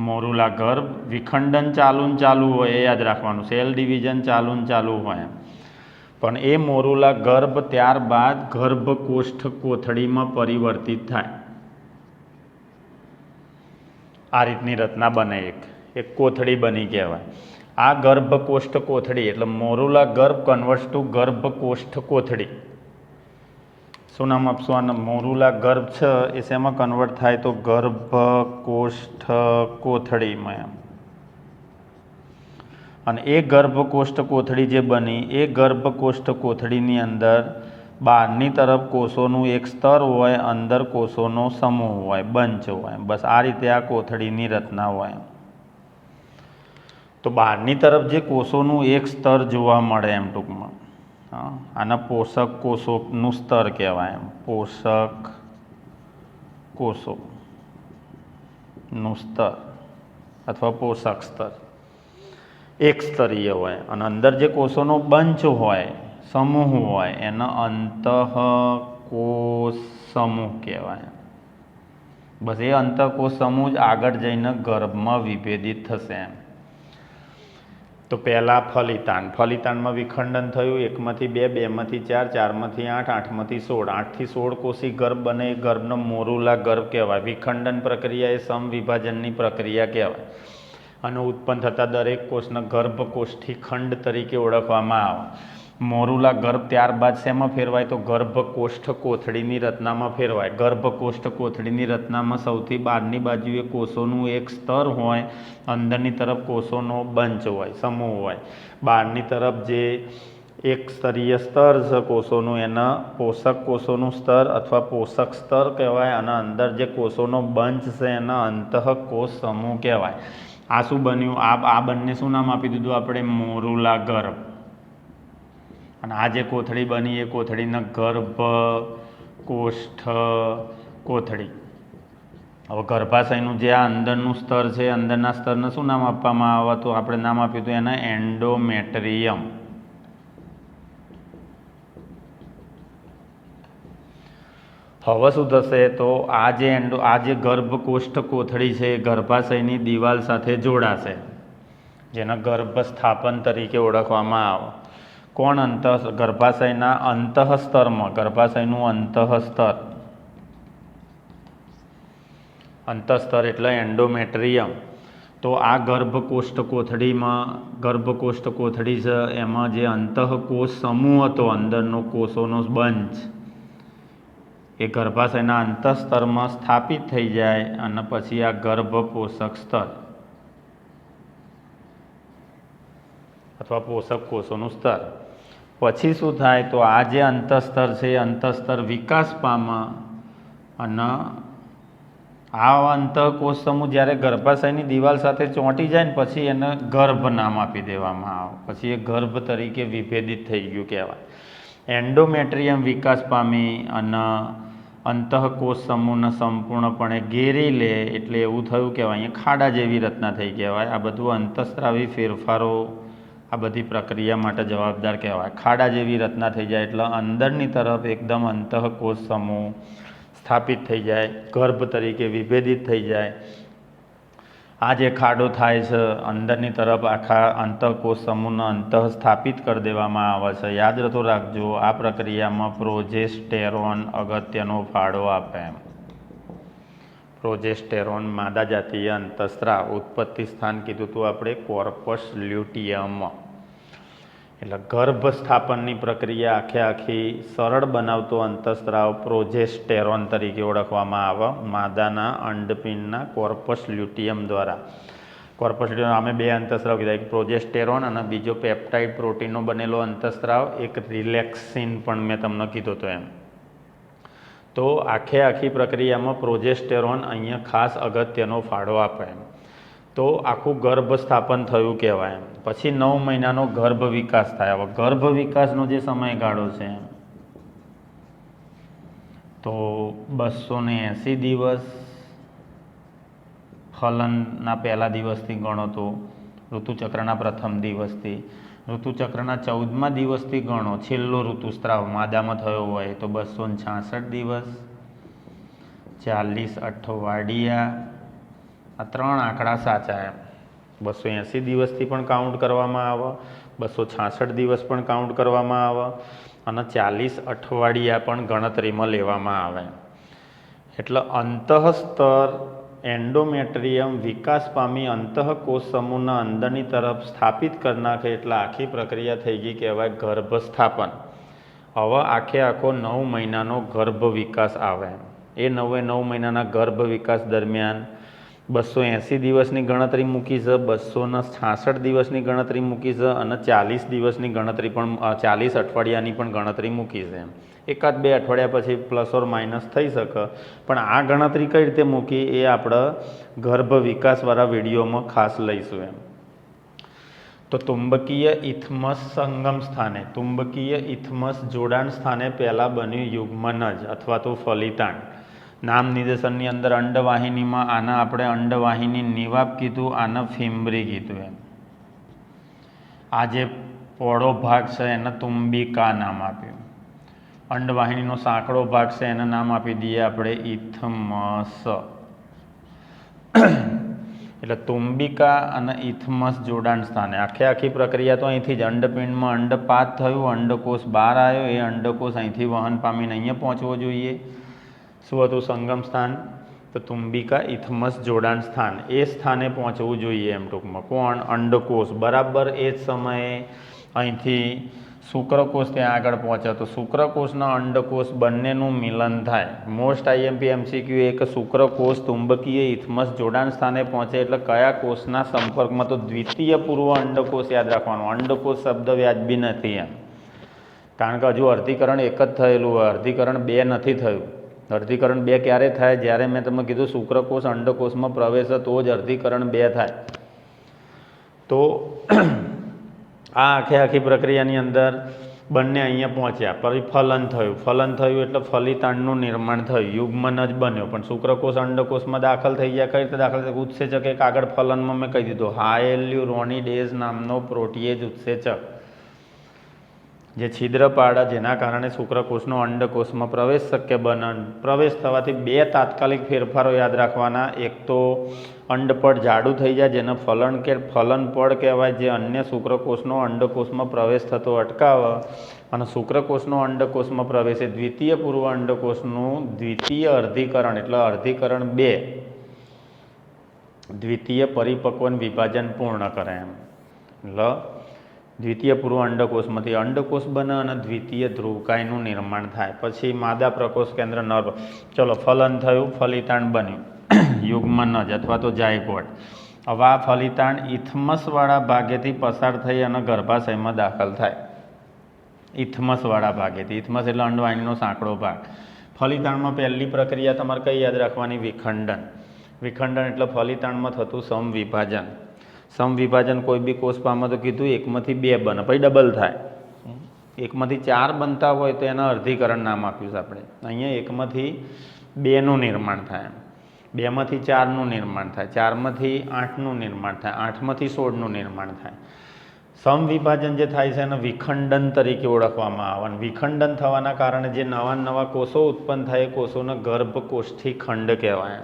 મોરુલા ગર્ભ વિખંડન ચાલુ હોય એ યાદ રાખવાનું, સેલ ડિવિઝન ચાલુ હોય, પણ એ મોરુલા ગર્ભ ત્યારબાદ ગર્ભકોષ્ઠ કોથળીમાં પરિવર્તિત થાય. આ રીતની રચના બને, એક કોથળી બની કહેવાય. આ ગર્ભકોષ્ઠ કોથળી એટલે મોરુલા ગર્ભ કન્વર્ટ્સ ટુ ગર્ભકોષ્ઠ કોથળી. શું નામ આપશું આને? મોરુલા ગર્ભ છે એ શેમાં કન્વર્ટ થાય? તો ગર્ભકોષ્ઠ કોથળીમાં. અને એ ગર્ભકોષ્ઠ કોથળી જે બની એ ગર્ભકોષ્ઠ કોથળીની અંદર બહારની તરફ કોષોનું એક સ્તર હોય, અંદર કોષોનો સમૂહ હોય, બંચ હોય. બસ આ રીતે આ કોથળીની રચના હોય. તો બહારની તરફ જે કોષોનું એક સ્તર જોવા મળે એમ ટૂંકમાં, આના પોષક કોષોનું સ્તર કહેવાય. એમ પોષક કોષોનું સ્તર અથવા પોષક સ્તર એક સ્તરીય હોય. અને અંદર જે કોષોનો બંચ હોય, સમૂહ હોય, એનો અંતઃકોષ સમૂહ કહેવાય. બસ એ અંતઃકોષ સમૂહ જ આગળ જઈને ગર્ભમાં વિભેદિત થશે. એમ તો પહેલાં ફલિતાંડ. ફલિતાંડમાં વિખંડન થયું, 1માંથી 2, 2માંથી 4, 4માંથી 8, 8માંથી 16, 8થી 16 કોષી ગર્ભ બને, એ ગર્ભનો મોરુલા ગર્ભ કહેવાય. વિખંડન પ્રક્રિયા એ સમવિભાજનની પ્રક્રિયા કહેવાય. અને ઉત્પન્ન થતા દરેક કોષને ગર્ભકોષ્ઠી ખંડ તરીકે ઓળખવામાં આવે. મોરુલા ગર્ભ ત્યારબાદ શેમાં ફેરવાય? તો ગર્ભકોષ્ઠ કોથળીની રચનામાં ફેરવાય. ગર્ભકોષ્ઠ કોથળીની રચનામાં સૌથી બહારની બાજુએ કોષોનું એક સ્તર હોય, અંદરની તરફ કોષોનો બંચ હોય, સમૂહ હોય. બહારની તરફ જે એક સ્તરીય સ્તર છે કોષોનું, એના પોષક કોષોનું સ્તર અથવા પોષક સ્તર કહેવાય. અને અંદર જે કોષોનો બંચ છે એના અંતઃકોષ સમૂહ કહેવાય. આ શું બન્યું? આ બંને શું નામ આપી દીધું આપણે? મોરુલા ગર્ભ. અને આ જે કોથળી બની એ કોથળીને ગર્ભ કોષ્ઠ કોથળી. હવે ગર્ભાશયનું જે આ અંદરનું સ્તર છે, અંદરના સ્તરને શું નામ આપવામાં આવે? તો આપણે નામ આપ્યું હતું એને એન્ડોમેટ્રિયમ. હવે શું થશે? તો આ જે ગર્ભકોષ્ઠ કોથળી છે એ ગર્ભાશયની દિવાલ સાથે જોડાશે, જેને ગર્ભ સ્થાપન તરીકે ઓળખવામાં આવે. કોણ? ગર્ભાશયના અંતઃસ્તરમાં, ગર્ભાશયનું અંતઃસ્તર એટલે એન્ડોમેટ્રિયમ. તો આ ગર્ભકોષ્ઠ કોથળી છે, એમાં જે અંતઃકોષ સમૂહ હતો, અંદરનો કોષોનો બંચ, એ ગર્ભાશયના અંતઃસ્તરમાં સ્થાપિત થઈ જાય. અને પછી આ ગર્ભ પોષક સ્તર અથવા પોષક કોષોનું સ્તર. પછી શું થાય? તો આ જે અંતઃસ્તર છે એ અંતઃસ્તર વિકાસ પામે. અને આ અંતઃકોષ સમૂહ જ્યારે ગર્ભાશયની દિવાલ સાથે ચોંટી જાય ને પછી એને ગર્ભ નામ આપી દેવામાં આવે. પછી એ ગર્ભ તરીકે વિભેદિત થઈ ગયું કહેવાય. એન્ડોમેટ્રિયમ વિકાસ પામી અને અંતઃકોષ સમૂહને સંપૂર્ણપણે ઘેરી લે એટલે એવું થયું કહેવાય. અહીંયા ખાડા જેવી રચના થઈ કહેવાય. આ બધું અંતઃસ્ત્રાવી ફેરફારો આ બધી પ્રક્રિયા માટે જવાબદાર કહેવાય. ખાડા જેવી રચના થઈ જાય એટલે અંદરની તરફ એકદમ અંતઃકોષ સમૂહ સ્થાપિત થઈ જાય, ગર્ભ તરીકે વિભેદિત થઈ જાય. આ જે ખાડો થાય છે, અંદરની તરફ આખા અંતઃકોષ સમૂહને અંતઃ સ્થાપિત કરી દેવામાં આવે છે. યાદ રાખજો, આ પ્રક્રિયામાં પ્રોજેસ્ટેરોન અગત્યનો ફાળો આપે. પ્રોજેસ્ટેરોન માદા જાતીય અંતઃસ્ત્રાવ. ઉત્પત્તિ સ્થાન કીધું હતું આપણે કોર્પસ લ્યુટિયમ. એટલે ગર્ભ સ્થાપનની પ્રક્રિયા આખી સરળ બનાવતો અંતઃસ્ત્રાવ પ્રોજેસ્ટેરોન તરીકે ઓળખવામાં આવે. માદાના અંડપિંડના કોર્પસ લ્યુટિયમ દ્વારા. કોર્પસ લ્યુટિયમ અમે બે અંતઃસ્ત્રાવ કીધા, એક પ્રોજેસ્ટેરોન અને બીજો પેપ્ટાઇડ પ્રોટીનનો બનેલો અંતઃસ્ત્રાવ, એક રિલેક્સિન પણ મેં તમને કીધું હતું એમ. તો આખી પ્રક્રિયામાં પ્રોજેસ્ટેરોન અહીંયા ખાસ અગત્યનો ફાળો આપે. તો આખું ગર્ભ સ્થાપન થયું કહેવાય. પછી 9 મહિનાનો ગર્ભ વિકાસ થાય. હવે ગર્ભ વિકાસનો જે સમયગાળો છે તો 280 દિવસ ફલનના પહેલા દિવસથી ગણો તો ઋતુચક્રના પ્રથમ દિવસથી. ઋતુચક્રના 14મા દિવસથી ગણો છેલ્લો ઋતુસ્ત્રાવ માદામાં થયો હોય તો 266 દિવસ, 40 અઠવાડિયા. આ 3 આંકડા સાચા એમ. 280 દિવસથી પણ કાઉન્ટ કરવામાં આવે, 266 દિવસ પણ કાઉન્ટ કરવામાં આવે અને 40 અઠવાડિયા પણ ગણતરીમાં લેવામાં આવે. એટલે અંતઃસ્તર એન્ડોમેટ્રિયમ વિકાસ પામી અંતઃકોષ સમૂહના અંદરની તરફ સ્થાપિત કરી નાખે એટલે આખી પ્રક્રિયા થઈ ગઈ કહેવાય ગર્ભ સ્થાપન. હવે આખો 9 મહિનાનો ગર્ભ વિકાસ આવે. એ 9 મહિનાના ગર્ભ વિકાસ દરમિયાન 280 દિવસની ગણતરી મૂકી છે, 266 દિવસની ગણતરી મૂકી છે અને 40 દિવસની ગણતરી પણ 40 અઠવાડિયાની પણ ગણતરી મૂકી છે. એકાદ 2 અઠવાડિયા પછી પ્લસ ઓર માઇનસ થઈ શકે, પણ આ ગણતરી કઈ રીતે મૂકી એ આપણે ગર્ભ વિકાસવાળા વિડીયોમાં ખાસ લઈશું એમ. તો તુંબકીય ઇથમસ સંગમ સ્થાને, તુંબકીય ઇથમસ જોડાણ સ્થાને પહેલાં બન્યું યુગ્મનજ અથવા તો ફલિતાંડ. નામ નિર્દેશનની અંદર અંડવાહિનીમાં આના આપણે અંડવાહિની નિવાપ કીધું, આને ફિમ્બ્રી કીધું એમ. આ જે પોળો ભાગ છે એને તુંબિકા નામ આપ્યું. અંડવાહિનીનો સાંકડો ભાગ છે એને નામ આપી દઈએ આપણે ઇથમસ. એટલે તુંબિકા અને ઇથમસ જોડાણ સ્થાને આખી પ્રક્રિયા તો અહીંથી જ અંડપિંડમાં અંડપાત થયું, અંડકોષ બહાર આવ્યો, એ અંડકોષ અહીંથી વહન પામીને અહીંયા પહોંચવો જોઈએ. શું હતું સંગમ સ્થાન? તો તુંબિકા ઇથમસ જોડાણ સ્થાન, એ સ્થાને પહોંચવું જોઈએ એમ ટૂંકમાં. કોણ? અંડકોષ. બરાબર એ જ સમયે અહીંથી શુક્રકોષ ત્યાં આગળ પહોંચે તો શુક્રકોષના અંડકોષ બંનેનું મિલન થાય. મોસ્ટ આઈએમપી એમસીક્યુ એક શુક્રકોષ તુંબકીય ઇથમસ જોડાણ સ્થાને પહોંચે એટલે કયા કોષના સંપર્કમાં? તો દ્વિતીય પૂર્વ અંડકોષ યાદ રાખવાનું. અંડકોષ શબ્દ વ્યાજબી નથી એમ, કારણ કે હજુ અર્ધીકરણ એક જ થયેલું હોય, અર્ધીકરણ 2 નથી થયું. અર્ધીકરણ 2 ક્યારે થાય? જ્યારે મેં તમને કીધું શુક્રકોષ અંડકોષમાં પ્રવેશે તો જ અર્ધીકરણ 2 થાય. તો આ આખી પ્રક્રિયાની અંદર બંને અહીંયા પહોંચ્યા, પછી ફલન થયું એટલે ફલિતાંડનું નિર્માણ થયું, યુગ્મન જ બન્યો. પણ શુક્રકોષ અંડકોષમાં દાખલ થઈ ગયા. કઈ રીતે દાખલ થયા? ઉત્સેચક એક આગળ ફલનમાં મેં કહી દીધું, હાયલ્યુરોનિડેઝ નામનો પ્રોટીએજ ઉત્સેચક જે છિદ્ર પાડે, જેના કારણે શુક્રકોષનો અંડકોષમાં પ્રવેશ શક્ય બને. પ્રવેશ થવાથી 2 તાત્કાલિક ફેરફારો યાદ રાખવાના. એક તો અંડપડ જાડું થઈ જાય, જેને ફલનપડ કહેવાય, જે અન્ય શુક્રકોષનો અંડકોષમાં પ્રવેશ થતો અટકાવે. અને શુક્રકોષનો અંડકોષમાં પ્રવેશે દ્વિતીય પૂર્વ અંડકોષનું દ્વિતીય અર્ધીકરણ, એટલે અર્ધીકરણ 2 દ્વિતીય પરિપક્વન વિભાજન પૂર્ણ કરે એમ. એટલે દ્વિતીય પૂર્વ અંડકોષમાંથી અંડકોષ બને અને દ્વિતીય ધ્રુવકાયનું નિર્માણ થાય. પછી માદા પ્રકોષ કેન્દ્ર નર. ચલો, ફલન થયું, ફલિતાંડ બન્યું, યુગ્મન જ અથવા તો જાયગોટ. હવે આ ફલિતાંડ ઇથમસવાળા ભાગેથી પસાર થઈ અને ગર્ભાશયમાં દાખલ થાય. ઇથમસવાળા ભાગેથી. ઇથમસ એટલે અંડવાહિનીનો સાંકડો ભાગ. ફલિતાંડમાં પહેલી પ્રક્રિયા તમારે કઈ યાદ રાખવાની? વિખંડન. વિખંડન એટલે ફલિતાંડમાં થતું સમવિભાજન. સમવિભાજન કોઈ બી કોષ પામે તો કીધું 1માંથી 2 બને, પછી ડબલ થાય. 1માંથી 4 બનતા હોય તો એના અર્ધીકરણ નામ આપ્યું છે આપણે. અહીંયા 1માંથી 2નું નિર્માણ થાય, 2માંથી 4નું નિર્માણ થાય, 4માંથી 8નું નિર્માણ થાય, 8માંથી 16નું નિર્માણ થાય. સમવિભાજન જે થાય છે એને વિખંડન તરીકે ઓળખવામાં આવે. અને વિખંડન થવાના કારણે જે નવા કોષો ઉત્પન્ન થાય એ કોષોને ગર્ભકોષ્ઠી ખંડ કહેવાય.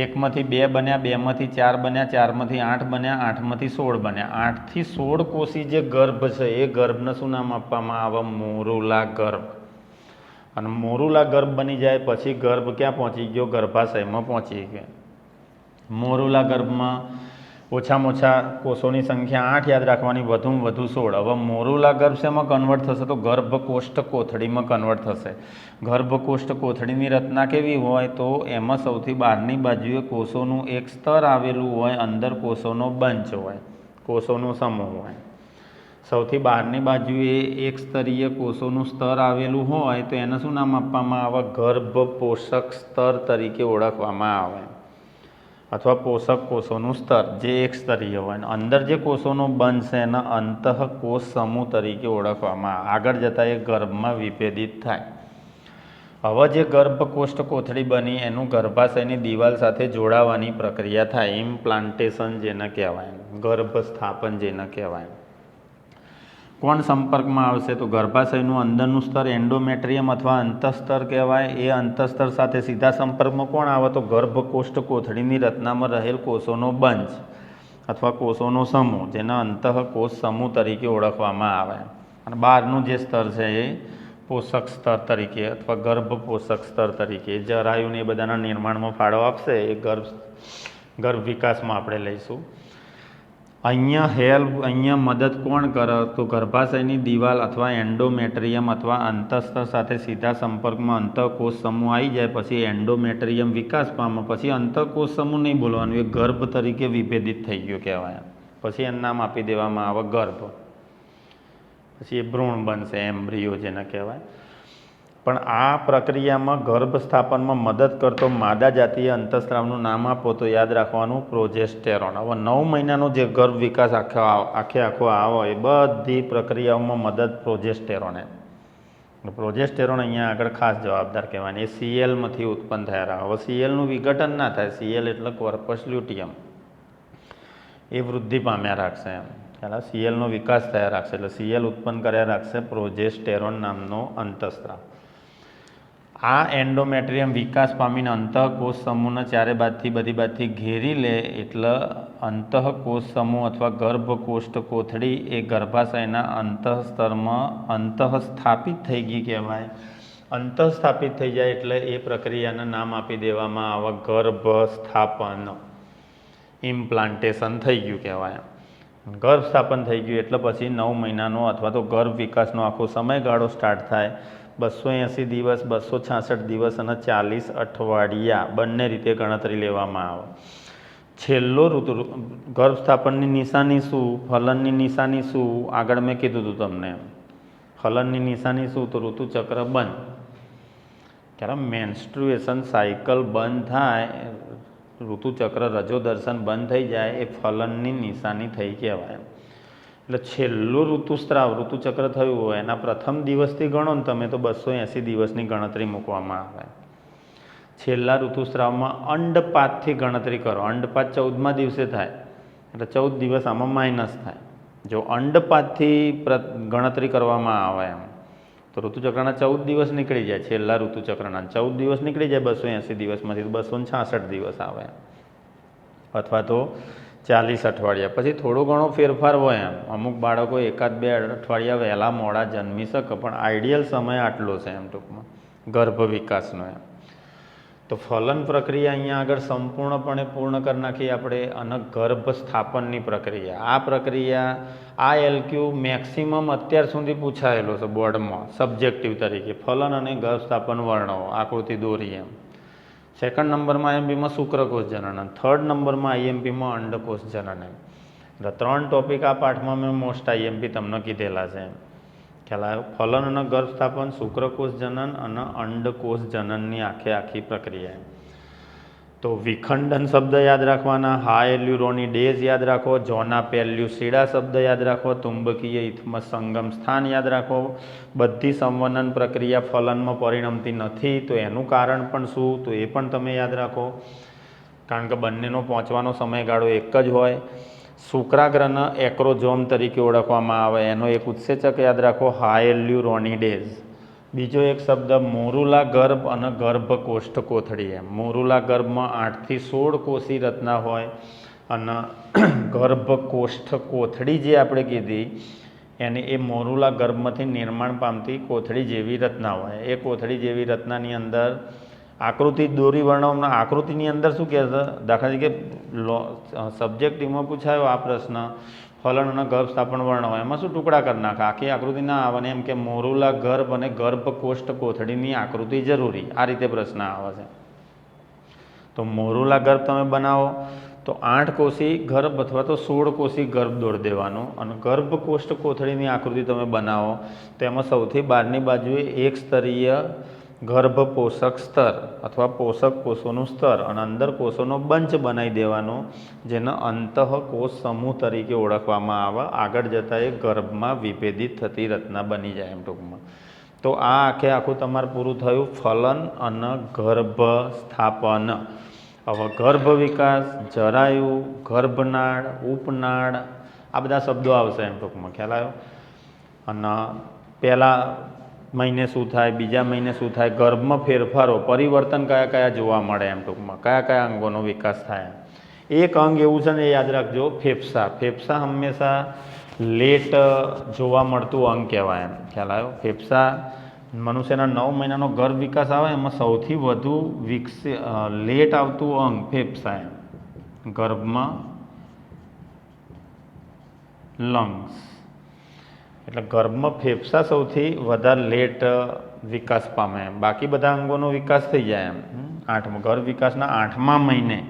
1માંથી 2 બન્યા, 2માંથી 4 બન્યા, 4માંથી 8 બન્યા, 8માંથી 16 બન્યા. 8થી 16 કોષી જે ગર્ભ છે એ ગર્ભને શું નામ આપવામાં આવે? મોરુલા ગર્ભ. અને મોરુલા ગર્ભ બની જાય પછી ગર્ભ ક્યાં પહોંચી ગયો? ગર્ભાશયમાં પહોંચી ગયો. મોરુલા ગર્ભમાં ઓછામાં ઓછા કોષોની સંખ્યા 8 યાદ રાખવાની, વધુમાં વધુ 16. હવે મોરુલા ગર્ભ શેમાં કન્વર્ટ થશે? તો ગર્ભકોષ્ઠ કોથળીમાં કન્વર્ટ થશે. ગર્ભકોષ્ઠ કોથળીની રચના કેવી હોય? તો એમાં સૌથી બહારની બાજુએ કોષોનું એક સ્તર આવેલું હોય, અંદર કોષોનો બંચ હોય, કોષોનો સમૂહ હોય. સૌથી બહારની બાજુએ એક સ્તરીય કોષોનું સ્તર આવેલું હોય તો એને શું નામ આપવામાં આવે? ગર્ભ પોષક સ્તર તરીકે ઓળખવામાં આવે, અથવા પોષક કોષોનું સ્તર જે એક સ્તરીય હોય. અંદર જે કોષોનો બંધ છે એના અંતઃકોષ સમૂહ તરીકે ઓળખવામાં આવે. આગળ જતાં એ ગર્ભમાં વિભેદિત થાય. હવે જે ગર્ભકોષ્ઠ કોથળી બની એનું ગર્ભાશયની દિવાલ સાથે જોડાવાની પ્રક્રિયા થાય, ઇમ્પ્લાન્ટેશન જેને કહેવાય, ગર્ભ સ્થાપન જેને કહેવાય. કોણ સંપર્કમાં આવશે? તો ગર્ભાશયનું અંદરનું સ્તર એન્ડોમેટ્રિયમ અથવા અંતઃસ્તર કહેવાય. એ અંતઃસ્તર સાથે સીધા સંપર્કમાં કોણ આવે? તો ગર્ભકોષ્ઠ કોથળીની રચનામાં રહેલ કોષોનો બંચ અથવા કોષોનો સમૂહ, જેના અંતઃકોષ સમૂહ તરીકે ઓળખવામાં આવે. અને બહારનું જે સ્તર છે એ પોષક સ્તર તરીકે અથવા ગર્ભ પોષક સ્તર તરીકે, જરાયુને એ બધાના નિર્માણમાં ફાળો આપશે. એ ગર્ભ વિકાસમાં આપણે લઈશું. અહીંયા મદદ કોણ કરે? તો ગર્ભાશયની દિવાલ અથવા એન્ડોમેટ્રિયમ અથવા અંતઃસ્તર સાથે સીધા સંપર્કમાં અંતઃકોષ સમૂહ આવી જાય પછી એન્ડોમેટ્રિયમ વિકાસ પામે. પછી અંતઃકોષ સમૂહ નહીં બોલવાનું, એ ગર્ભ તરીકે વિભેદિત થઈ ગયો કહેવાય. પછી એનું નામ આપી દેવામાં આવે ગર્ભ. પછી એ ભ્રૂણ બનશે, એમ્બ્રિયો જેને કહેવાય. પણ આ પ્રક્રિયામાં ગર્ભ સ્થાપનમાં મદદ કરતો માદા જાતીય અંતઃસ્ત્રાવનું નામ આપો તો યાદ રાખવાનું પ્રોજેસ્ટેરોન. હવે 9 મહિનાનો જે ગર્ભ વિકાસ આખો આવે એ બધી પ્રક્રિયાઓમાં મદદ પ્રોજેસ્ટેરોને. પ્રોજેસ્ટેરોન અહીંયા આગળ ખાસ જવાબદાર કહેવાય. એ સીએલમાંથી ઉત્પન્ન થયા રહે. હવે સીએલનું વિઘટન ના થાય, સીએલ એટલે કોર્પસ લ્યુટિયમ, એ વૃદ્ધિ પામ્યા રાખશે એમ. પહેલાં સીએલનો વિકાસ થયા રાખશે એટલે સીએલ ઉત્પન્ન કર્યા રાખશે પ્રોજેસ્ટેરોન નામનો અંતઃસ્ત્રાવ. આ એન્ડોમેટ્રિયમ વિકાસ પામીને અંતઃકોષ સમૂહને ચારે બધી બાજુથી ઘેરી લે એટલે અંતઃકોષ સમૂહ અથવા ગર્ભકોષ્ઠ કોથળી એ ગર્ભાશયના અંતઃસ્તરમાં અંતઃસ્થાપિત થઈ ગઈ કહેવાય. અંતઃસ્થાપિત થઈ જાય એટલે એ પ્રક્રિયાને નામ આપી દેવામાં આવે ગર્ભસ્થાપન. ઇમ્પ્લાન્ટેશન થઈ ગયું કહેવાય. ગર્ભસ્થાપન થઈ ગયું એટલે પછી 9 મહિનાનો અથવા તો ગર્ભ વિકાસનો આખો સમયગાળો સ્ટાર્ટ થાય. 280 દિવસ, 266 દિવસ અને 40 અઠવાડિયા બંને રીતે ગણતરી લેવામાં આવે. છેલ્લો ઋતુ ગર્ભસ્થાપનની નિશાની શું, ફલનની નિશાની શું, આગળ મેં કીધું હતું તમને. ફલનની નિશાની શું, તો ઋતુચક્ર બંધ. ત્યારે મેન્સ્ટ્રુએશન સાયકલ બંધ થાય, ઋતુચક્ર રજો દર્શન બંધ થઈ જાય એ ફલનની નિશાની થઈ કહેવાય. એટલે છેલ્લું ઋતુસ્રાવ ઋતુચક્ર થયું હોય એના પ્રથમ દિવસથી ગણો ને તમે તો 280 દિવસની ગણતરી મૂકવામાં આવે. છેલ્લા ઋતુસ્રાવમાં અંડપાતથી ગણતરી કરો. અંડપાત 14મા દિવસે થાય એટલે 14 દિવસ આમાં માઇનસ થાય. જો અંડપાતથી ગણતરી કરવામાં આવે એમ તો ઋતુચક્રના 14 દિવસ નીકળી જાય. છેલ્લા ઋતુચક્રના 14 દિવસ નીકળી જાય 280 દિવસમાંથી, તો 266 દિવસ આવે અથવા તો 40 અઠવાડિયા. પછી થોડો ઘણો ફેરફાર હોય એમ. અમુક બાળકો 1-2 અઠવાડિયા વહેલા મોડા જન્મી શકે, પણ આઈડિયલ સમય આટલો છે એમ ટૂંકમાં ગર્ભ વિકાસનો એમ. તો ફલન પ્રક્રિયા અહીંયા આગળ સંપૂર્ણપણે પૂર્ણ કરી નાખી આપણે. અને ગર્ભ સ્થાપનની પ્રક્રિયા, આ પ્રક્રિયા આ એલક્યુ મેક્સિમમ અત્યાર સુધી પૂછાયેલો છે બોર્ડમાં સબ્જેક્ટિવ તરીકે. ફલન અને ગર્ભ સ્થાપન વર્ણવો, આકૃતિ દોરી એમ. સેકન્ડ નંબરમાં આઈએમપીમાં શુક્રકોષ જનન, થર્ડ નંબરમાં આઈએમપીમાં અંડકોષ જનન એમ. એટલે 3 ટોપિક આ પાઠમાં મેં મોસ્ટ આઈએમપી તમને કીધેલા છે એમ. ખ્યાલ આવ્યો? ફલન અને ગર્ભસ્થાપન, શુક્રકોષ જનન અને અંડકોષ જનનની આખી પ્રક્રિયા. તો વિખંડન શબ્દ યાદ રાખવાના, હાયલ્યુરોનિડેઝ યાદ રાખો, જોના પેલ્યુસિડા શબ્દ યાદ રાખો, ચુંબકીય ઇથમસ સંગમ સ્થાન યાદ રાખો. બધી સંવનન પ્રક્રિયા ફલનમાં પરિણમતી નથી, તો એનું કારણ પણ શું, તો એ પણ તમે યાદ રાખો, કારણ કે બંનેનો પહોંચવાનો સમયગાળો એક જ હોય. શુક્રાગ્રને એક્રોઝોમ તરીકે ઓળખવામાં આવે, એનો એક ઉત્સેચક યાદ રાખો, હાયલ્યુરોનિડેઝ. બીજો એક શબ્દ મોરુલા ગર્ભ અને ગર્ભકોષ્ઠ કોથળી એમ. મોરુલા ગર્ભમાં 8 થી 16 કોષી રચના હોય અને ગર્ભકોષ્ઠ કોથળી જે આપણે કીધી એને એ મોરુલા ગર્ભમાંથી નિર્માણ પામતી કોથળી જેવી રચના હોય. એ કોથળી જેવી રચનાની અંદર આકૃતિ દોરી વર્ણવના. આકૃતિની અંદર શું કહે છે, દાખલા તરીકે સબ્જેક્ટિવમાં પૂછાયો આ પ્રશ્ન, ફલન અને ગર્ભસ્થાપન વર્ણવો, એમાં શું ટુકડા કરી નાખે, આખી આકૃતિ ના આવે ને એમ કે મોરુલા ગર્ભ અને ગર્ભકોષ્ઠ કોથળીની આકૃતિ જરૂરી, આ રીતે પ્રશ્ન આવે છે. તો મોરુલા ગર્ભ તમે બનાવો તો 8 કોષી ગર્ભ અથવા તો 16 કોષી ગર્ભ દોરી દેવાનો. અને ગર્ભકોષ્ઠ કોથળીની આકૃતિ તમે બનાવો તો એમાં સૌથી બહારની બાજુએ એક સ્તરીય ગર્ભ પોષક સ્તર અથવા પોષક કોષોનું સ્તર અને અંદર કોષોનો બંચ બનાવી દેવાનો, જેને અંતઃકોષ સમૂહ તરીકે ઓળખવામાં આવે. આગળ જતાં એ ગર્ભમાં વિભેદિત થતી રચના બની જાય એમ ટૂંકમાં. તો આ આખું તમારે પૂરું થયું ફલન અને ગર્ભ સ્થાપન. હવે ગર્ભ વિકાસ, જરાયુ, ગર્ભનાળ, ઉપનાળ, આ બધા શબ્દો આવશે એમ ટૂંકમાં. ખ્યાલ આવ્યો? અને પહેલા મહિને શું થાય, બીજા મહિને શું થાય, ગર્ભમાં ફેરફારો, પરિવર્તન કયા જોવા મળે એમ ટૂંકમાં, કયા અંગોનો વિકાસ થાય. એક અંગ એવું છે ને, એ યાદ રાખજો, ફેફસા. ફેફસા હંમેશા લેટ જોવા મળતું અંગ કહેવાય એમ. ખ્યાલ આવ્યો? ફેફસા મનુષ્યના 9 મહિનાનો ગર્ભ વિકાસ આવે એમાં સૌથી વધુ લેટ આવતું અંગ ફેફસા એમ. ગર્ભમાં લંગ્સ, એટલે ગર્ભમાં ફેફસા સૌથી વધારે લેટ વિકાસ પામે એમ. બાકી બધા અંગોનો વિકાસ થઈ જાય એમ. ગર્ભ વિકાસના 8મા મહિને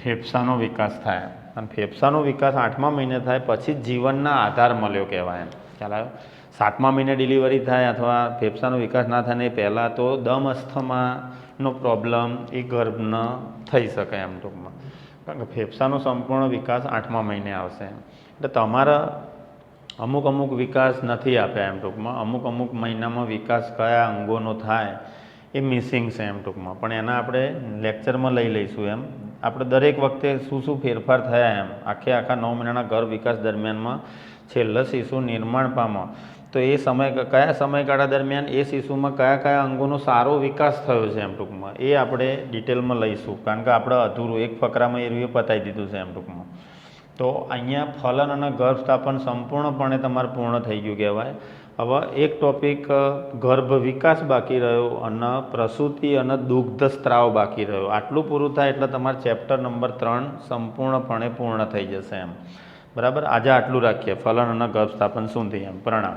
ફેફસાનો વિકાસ થાય. અને ફેફસાનો વિકાસ 8મા મહિને થાય પછી જીવનના આધાર મળ્યો કહેવાય એમ. ખ્યાલ આવ્યો? 7મા મહિને ડિલિવરી થાય અથવા ફેફસાનો વિકાસ ના થાય ને પહેલાં તો દમ અસ્થમાનો પ્રોબ્લેમ એ ગર્ભનો થઈ શકે એમ ટૂંકમાં, કારણ કે ફેફસાનો સંપૂર્ણ વિકાસ 8મા મહિને આવશે. એટલે તમારા અમુક વિકાસ નથી આપ્યા એમ ટૂંકમાં. અમુક મહિનામાં વિકાસ કયા અંગોનો થાય એ મિસિંગ છે એમ ટૂંકમાં. પણ એના આપણે લેક્ચરમાં લઈ લઈશું એમ. આપણે દરેક વખતે શું ફેરફાર થયા એમ આખા 9 મહિનાના ગર્ભ વિકાસ દરમિયાનમાં છેલ્લે શિશુ નિર્માણ પામે તો તો એ કયા સમયગાળા દરમિયાન એ શિશુમાં કયા કયા અંગોનો સારો વિકાસ થયો છે એમ ટૂંકમાં એ આપણે ડિટેલમાં લઈશું, કારણ કે આપણે અધૂરું એક ફકરામાં એ રૂએ પતાવી દીધું છે એમ ટૂંકમાં. તો અહીંયા ફલન અને ગર્ભસ્થાપન સંપૂર્ણપણે તમારે પૂર્ણ થઈ ગયું કહેવાય. હવે એક ટોપિક ગર્ભ વિકાસ બાકી રહ્યો અને પ્રસૂતિ અને દુગ્ધ સ્ત્રાવ બાકી રહ્યો. આટલું પૂરું થાય એટલે તમારે ચેપ્ટર નંબર 3 સંપૂર્ણપણે પૂર્ણ થઈ જશે એમ. બરાબર, આજે આટલું રાખીએ. ફલન અને ગર્ભસ્થાપન શું થઈ એમ. પ્રણામ.